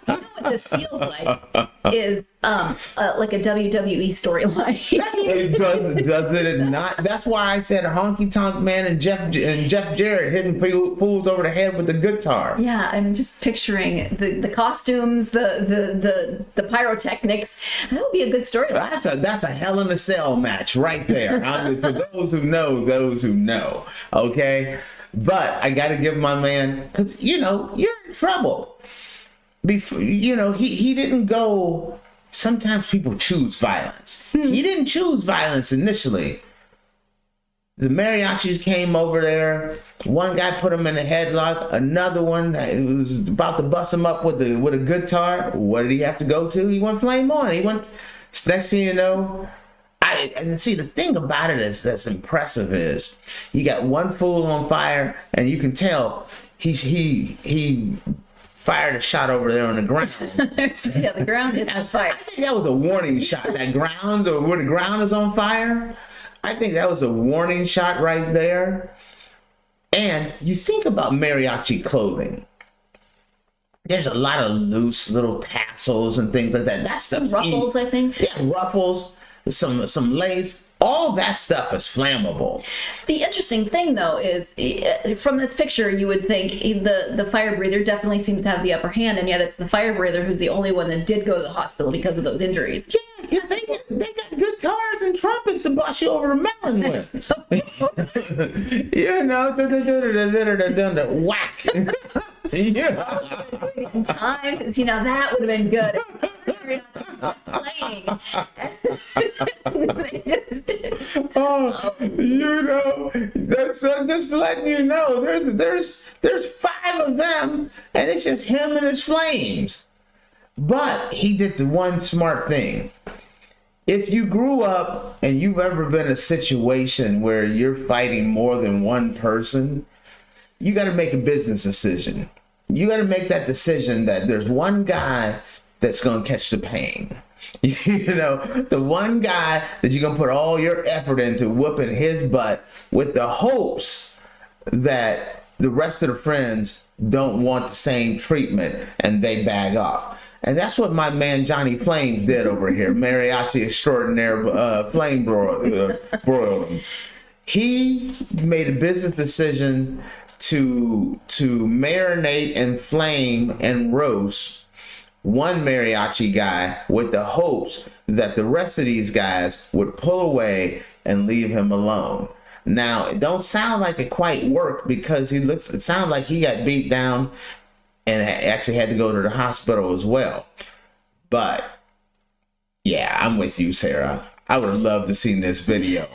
know what this feels like is like a WWE storyline. Does it not? That's why I said Honky Tonk Man and Jeff Jarrett hitting fools over the head with the guitar. Yeah, I'm just picturing the costumes, the pyrotechnics. That would be a good storyline. That's a Hell in a Cell match right there. For those who know, okay? But I got to give my man, because, you're in trouble. Before, he didn't go, sometimes people choose violence. He didn't choose violence initially. The mariachis came over there. One guy put him in a headlock. Another one was about to bust him up with a guitar. What did he have to go to? He went flame on. Next thing you know, And see, the thing about it is that's impressive is you got one fool on fire, and you can tell he fired a shot over there on the ground. Yeah, the ground is on fire. I think that was a warning shot. That ground, where the ground is on fire, I think that was a warning shot right there. And you think about mariachi clothing. There's a lot of loose little tassels and things like that. That's stuff. Ruffles, I think. Yeah, ruffles, some lace. All that stuff is flammable. The interesting thing, though, is from this picture, you would think the fire breather definitely seems to have the upper hand, and yet it's the fire breather who's the only one that did go to the hospital because of those injuries. Yeah, they got guitars and trumpets to bust you over the melon with. You know, whack. Yeah. Time, see, now that would have been good. Playing. Oh, you know, that's just letting you know. There's 5 of them, and it's just him and his flames. But he did the one smart thing. If you grew up and you've ever been in a situation where you're fighting more than one person, you got to make a business decision. You got to make that decision that there's one guy that's going to catch the pain. You know, the one guy that you're going to put all your effort into whooping his butt with the hopes that the rest of the friends don't want the same treatment and they bag off. And that's what my man Johnny Flames did over here. Mariachi extraordinaire flame broiled him. He made a business decision to marinate and flame and roast one mariachi guy with the hopes that the rest of these guys would pull away and leave him alone. Now, it don't sound like it quite worked because it sounded like he got beat down and actually had to go to the hospital as well. But yeah, I'm with you, Sarah. I would have loved to see this video.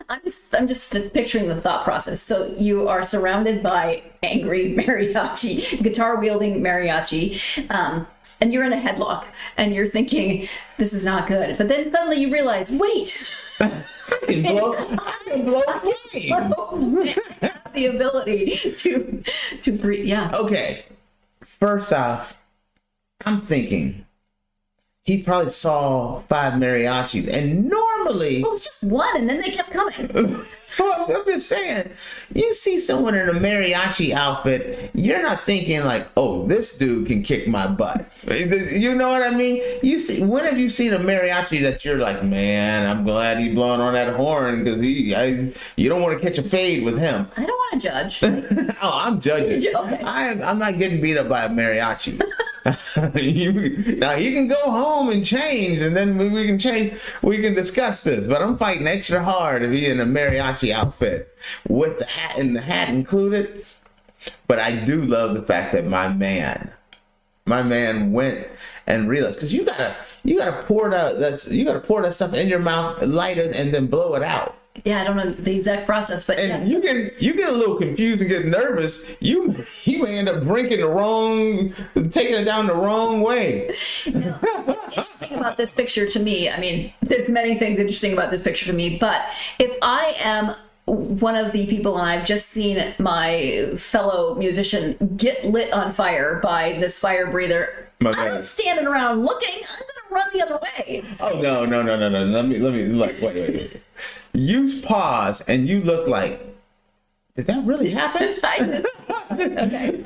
I'm just picturing the thought process. So you are surrounded by angry mariachi, guitar wielding mariachi, and you're in a headlock, and you're thinking, this is not good. But then suddenly you realize, wait, I can blow flames. I have the ability to breathe. Yeah. Okay. First off, I'm thinking he probably saw 5 mariachis, and normally... Well, it was just one, and then they kept coming. Well, I'm just saying, you see someone in a mariachi outfit, you're not thinking like, oh, this dude can kick my butt. You know what I mean? When have you seen a mariachi that you're like, man, I'm glad he's blowing on that horn because you don't want to catch a fade with him. I don't want to judge. Oh, I'm judging. Okay. I'm not getting beat up by a mariachi. Now he can go home and change, and then we can discuss this. But I'm fighting extra hard to be in a mariachi outfit with the hat included. But I do love the fact that my man went and realized, because you gotta pour that stuff in your mouth, light it, and then blow it out. Yeah, I don't know the exact process, but and yeah. you get a little confused and get nervous. You may end up taking it down the wrong way. No, what's interesting about this picture to me, I mean, there's many things interesting about this picture to me, but if I am one of the people and I've just seen my fellow musician get lit on fire by this fire breather, I'm not standing around looking. I'm gonna run the other way. Oh no! Let me wait. You pause and you look like, did that really happen? Okay.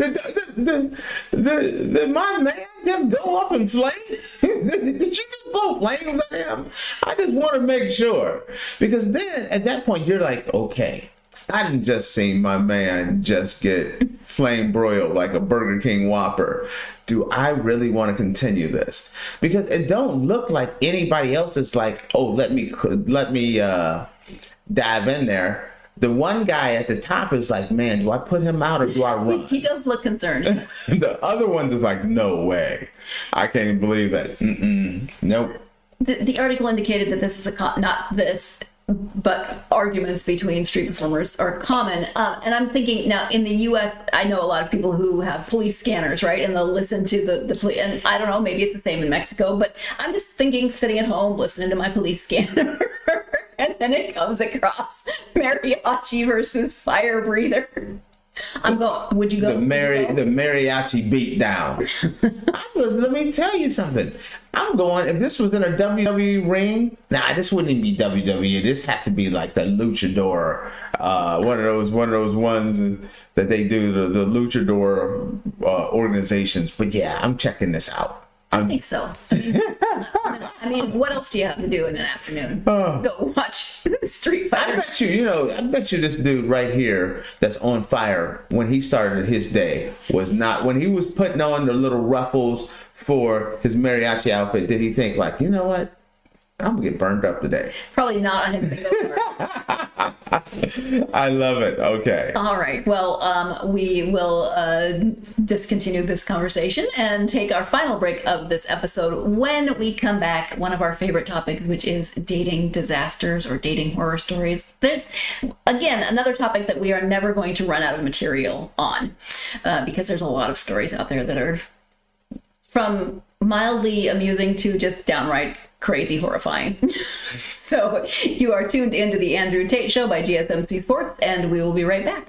Did my man just go up in flames? Did you just blow flames at him? I just want to make sure, because then at that point you're like, okay, I didn't just see my man just get flame broiled like a Burger King Whopper. Do I really want to continue this? Because it don't look like anybody else is like, oh, let me dive in there. The one guy at the top is like, man, do I put him out or do I run? He does look concerned. The other one's is like, no way. I can't even believe that. Nope. The article indicated that this is not this, but arguments between street performers are common. And I'm thinking now in the U.S., I know a lot of people who have police scanners, right? And they'll listen to the police. And I don't know, maybe it's the same in Mexico, but I'm just thinking sitting at home, listening to my police scanner. then it comes across mariachi versus fire breather. I'm going. Would you go? The mariachi beat down. Let me tell you something. I'm going. If this was in a WWE ring, this wouldn't even be WWE. This has to be like the luchador, one of those ones that they do, the luchador organizations. But yeah, I'm checking this out. I think so. I mean, what else do you have to do in an afternoon? Go watch Street Fighter. I bet you this dude right here that's on fire when he started his day was not, when he was putting on the little ruffles for his mariachi outfit, did he think like, you know what? I'm gonna get burned up today. Probably not on his bingo card. I love it. Okay. All right. Well, we will discontinue this conversation and take our final break of this episode. When we come back, one of our favorite topics, which is dating disasters or dating horror stories. There's, again, another topic that we are never going to run out of material on because there's a lot of stories out there that are from mildly amusing to just downright crazy horrifying. So you are tuned into the Andrew Tate Show by GSMC Sports, and we will be right back.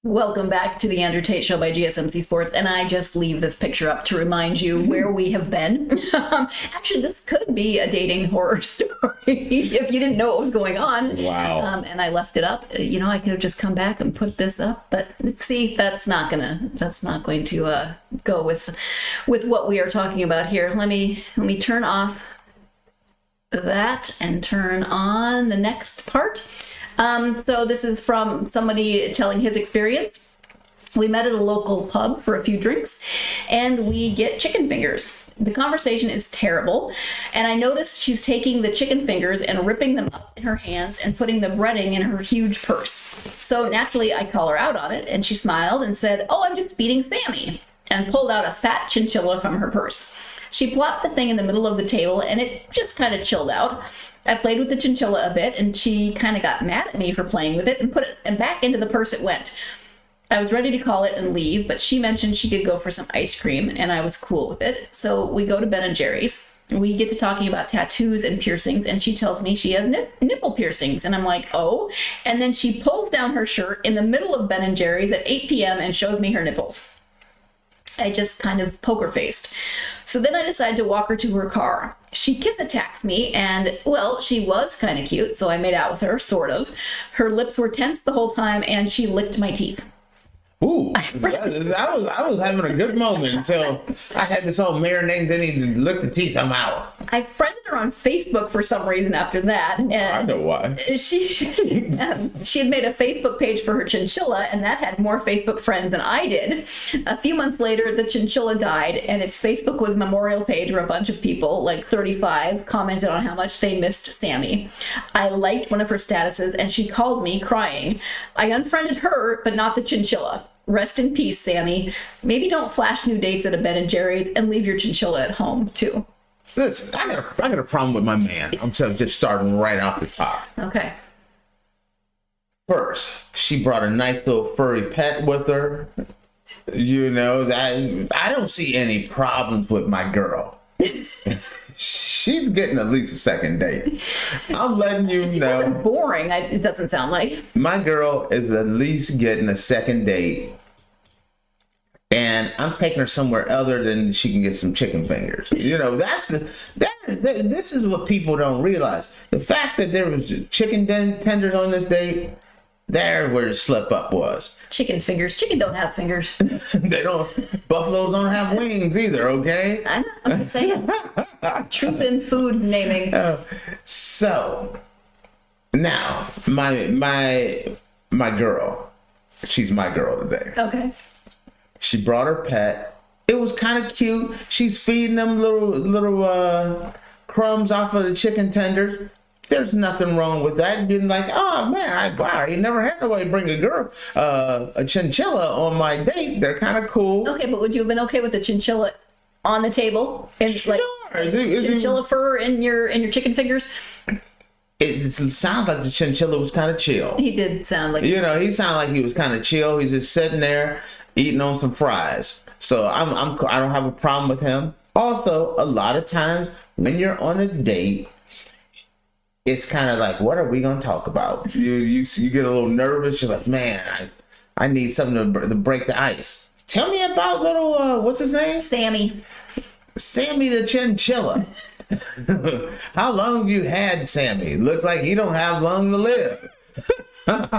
Welcome back to the Andrew Tate Show by GSMC Sports, and I just leave this picture up to remind you where we have been. Actually, this could be a dating horror story if you didn't know what was going on. Wow. And I left it up. You know, I could have just come back and put this up, but see, that's not going to go with what we are talking about here. Let me turn off that and turn on the next part. So this is from somebody telling his experience. We met at a local pub for a few drinks and we get chicken fingers. The conversation is terrible, and I noticed she's taking the chicken fingers and ripping them up in her hands and putting the breading in her huge purse. So naturally I call her out on it, and she smiled and said, "Oh, I'm just feeding Sammy," and pulled out a fat chinchilla from her purse. She plopped the thing in the middle of the table and it just kind of chilled out. I played with the chinchilla a bit and she kind of got mad at me for playing with it and put it and back into the purse it went. I was ready to call it and leave, but she mentioned she could go for some ice cream and I was cool with it. So we go to Ben & Jerry's. We get to talking about tattoos and piercings, and she tells me she has nipple piercings, and I'm like, oh. And then she pulls down her shirt in the middle of Ben & Jerry's at 8 p.m. and shows me her nipples. I just kind of poker faced. So then I decided to walk her to her car. She kiss attacks me, and, well, she was kind of cute, so I made out with her, sort of. Her lips were tense the whole time, and she licked my teeth. Ooh, I was having a good moment until I had this whole marinade, then he licked the teeth, I'm out. I friended her on Facebook for some reason after that. And I know why. She had made a Facebook page for her chinchilla, and that had more Facebook friends than I did. A few months later, the chinchilla died, and its Facebook was a memorial page where a bunch of people, like 35, commented on how much they missed Sammy. I liked one of her statuses, and she called me crying. I unfriended her, but not the chinchilla. Rest in peace, Sammy. Maybe don't flash new dates at a Ben & Jerry's and leave your chinchilla at home, too. Listen, I got a problem with my man. I'm just starting right off the top. Okay. First, she brought a nice little furry pet with her. You know, that I don't see any problems with my girl. She's getting at least a second date. I'm letting you know. Boring. It doesn't sound like. My girl is at least getting a second date. And I'm taking her somewhere other than she can get some chicken fingers. You know, this is what people don't realize. The fact that there was chicken tenders on this date, there where the slip up was. Chicken fingers. Chicken don't have fingers. They don't. Buffaloes don't have wings either. Okay. I know. I'm just saying. Truth in food naming. So now my girl, she's my girl today. Okay. She brought her pet. It was kind of cute. She's feeding them little crumbs off of the chicken tenders. There's nothing wrong with that. Being like, oh man, I never had nobody bring a girl a chinchilla on my date. They're kind of cool. Okay, but would you have been okay with the chinchilla on the table and like chinchilla fur in your chicken fingers? It sounds like the chinchilla was kind of chill. He did sound like, you know, he sounded like he was kind of chill. He's just sitting there eating on some fries. So I don't have a problem with him. Also, a lot of times when you're on a date, it's kind of like, what are we going to talk about? You get a little nervous. You're like, man, I need something to break the ice. Tell me about little, what's his name? Sammy. Sammy the chinchilla. How long have you had Sammy? Looks like he don't have long to live. Think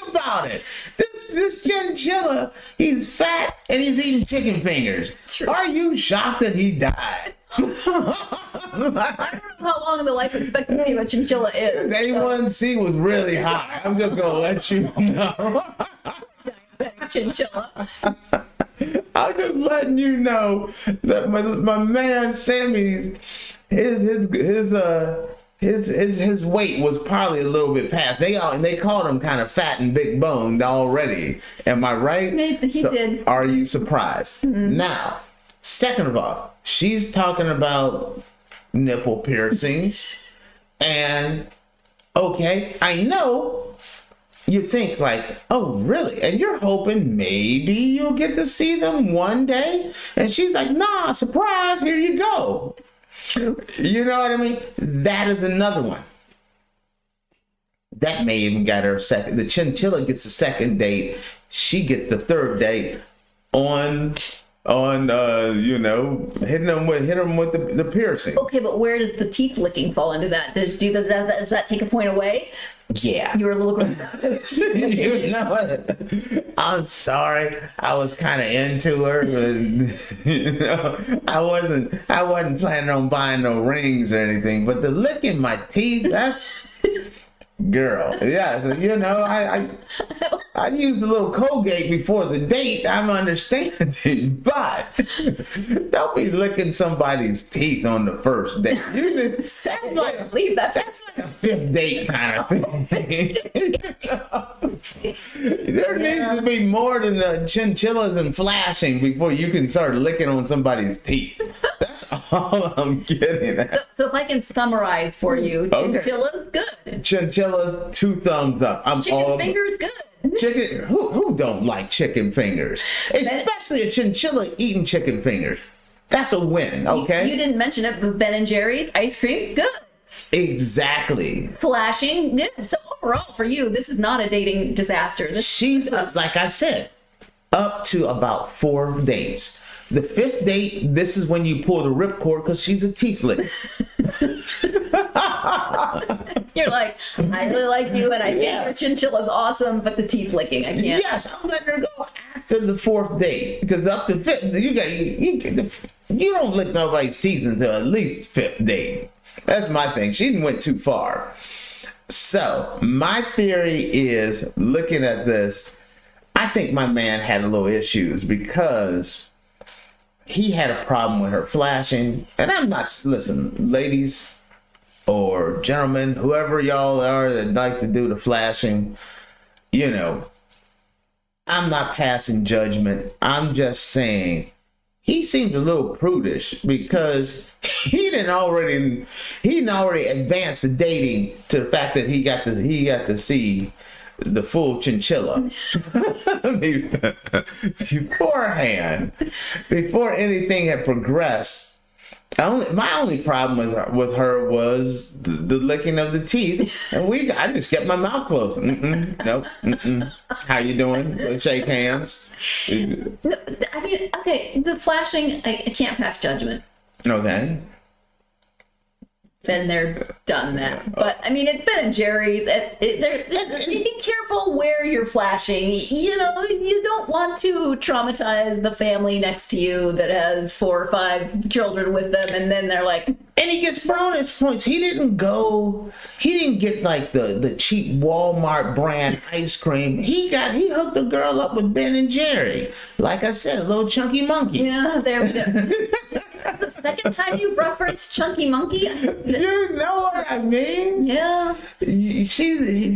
about it. This chinchilla, he's fat and he's eating chicken fingers. Are you shocked that he died? I don't know how long the life expectancy of a chinchilla is. A1C was really high. I'm just gonna let you know. Diabetic chinchilla. I'm just letting you know that my man Sammy's his weight was probably a little bit past. They called him kind of fat and big boned already. Am I right? He did. Are you surprised? Mm-hmm. Now, second of all, she's talking about nipple piercings, and okay, I know. You think like, oh, really? And you're hoping maybe you'll get to see them one day? And she's like, nah, surprise, here you go. True. You know what I mean? That is another one. That may even get her second. The chinchilla gets a second date. She gets the third date on you know, hit them with the piercing. Okay, but where does the teeth licking fall into that? Does that take a point away? Yeah. You were a little gross. You know what? I'm sorry. I was kind of into her, but you know, I wasn't planning on buying no rings or anything. But the licking my teeth, that's girl. Yeah. So you know, I used a little Colgate before the date. I'm understanding, but don't be licking somebody's teeth on the first date. That's like a fifth date kind of thing. There needs to be more than the chinchillas and flashing before you can start licking on somebody's teeth. That's all I'm getting at. So if I can summarize for you, chinchilla's good. Chinchilla, 2 thumbs up. Chicken fingers good. Chicken, who don't like chicken fingers? Especially a chinchilla eating chicken fingers. That's a win, okay? You didn't mention it, but Ben & Jerry's ice cream, good. Exactly. Flashing, good. So overall, for you, this is not a dating disaster. She's, like I said, up to about 4 dates. The 5th date, this is when you pull the ripcord because she's a teeth licker. You're like, I really like you, and I think your chinchilla's awesome, but the teeth licking, I can't. Yes, I'm letting her go after the 4th date because up to 5th, you don't lick nobody's teeth until at least 5th date. That's my thing. She went too far. So my theory is, looking at this, I think my man had a little issues because he had a problem with her flashing. And I'm not, listen, ladies or gentlemen, whoever y'all are that like to do the flashing, you know, I'm not passing judgment. I'm just saying he seemed a little prudish because he didn't already advance the dating to the fact that he got to see the full chinchilla beforehand, before anything had progressed. My only problem with her was the licking of the teeth, and I just kept my mouth closed. Nope. How you doing? Let's shake hands. No, I mean, okay, the flashing, I can't pass judgment. Okay. Been there, done that. But I mean, it's Ben and Jerry's. Be careful where you're flashing. You know, you don't want to traumatize the family next to you that has 4 or 5 children with them, and then they're like. And he gets bonus points. He didn't get like the cheap Walmart brand ice cream. He hooked the girl up with Ben and Jerry. Like I said, a little chunky monkey. Yeah, there we go. The second time you've referenced Chunky Monkey. You know what I mean? Yeah.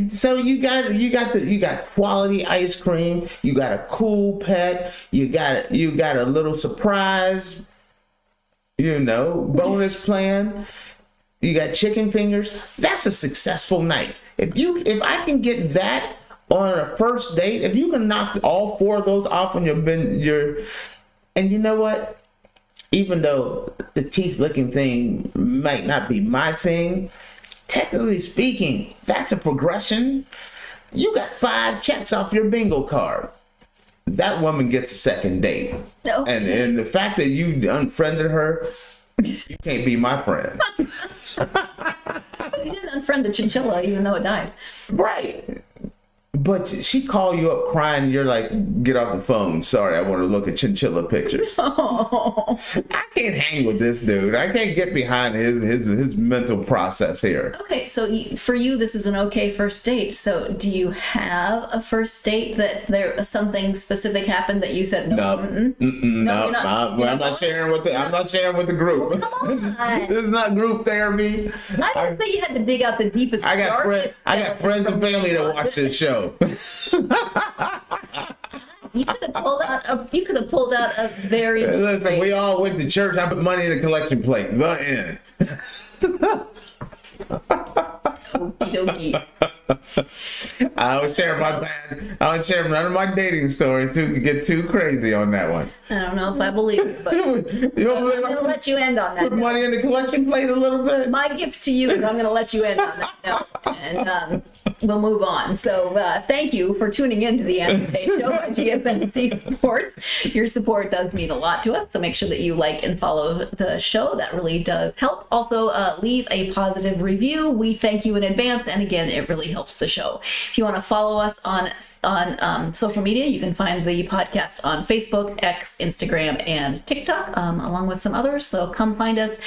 So you got quality ice cream. You got a cool pet. You got a little surprise. Bonus plan. You got chicken fingers. That's a successful night. If I can get that on a first date, if you can knock all 4 of those off on and you know what? Even though the teeth licking thing might not be my thing, technically speaking, that's a progression. You got 5 checks off your bingo card. That woman gets a second date. No. And the fact that you unfriended her, you can't be my friend. But you didn't unfriend the chinchilla even though it died. Right. But she called you up crying, and you're like, get off the phone. Sorry, I want to look at chinchilla pictures. Oh. I can't hang with this dude. I can't get behind his mental process here. Okay, so for you, this is an okay first date. So do you have a first date that something specific happened that you said no? I'm not sharing with the group. Oh, come on. This is not group therapy. I didn't say you had to dig out the deepest. I got friends and family that watch this show. You could have pulled out a very. Listen, we all went to church. I put money in the collection plate. The end. Okie dokie. I don't share none of my dating story to get too crazy on that one. I don't know if I believe it, but I'm going to let you end on that. Put money in the collection plate a little bit. My gift to you is I'm going to let you end on that note, and we'll move on. So thank you for tuning in to the Andrew Tate Show on GSMC Sports. Your support does mean a lot to us, so make sure that you like and follow the show. That really does help. Also, leave a positive review. We thank you in advance, and again, it really helps the show. If you want to follow us on social media, you can find the podcast on Facebook, X, Instagram, and TikTok, along with some others. So come find us,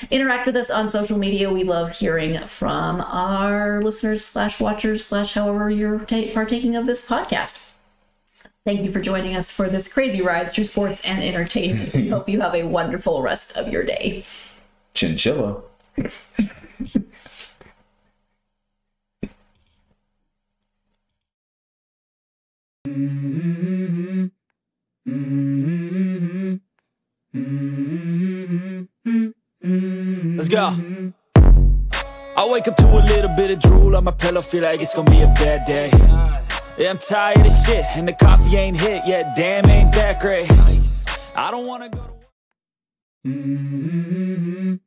interact with us on social media. We love hearing from our listeners / watchers / however you're partaking of this podcast. Thank you for joining us for this crazy ride through sports and entertainment. We hope you have a wonderful rest of your day. Chinchilla. Let's go. I wake up to a little bit of drool on my pillow, feel like it's gonna be a bad day. Yeah, I'm tired of shit, and the coffee ain't hit yet. Damn, ain't that great. I don't wanna go to work.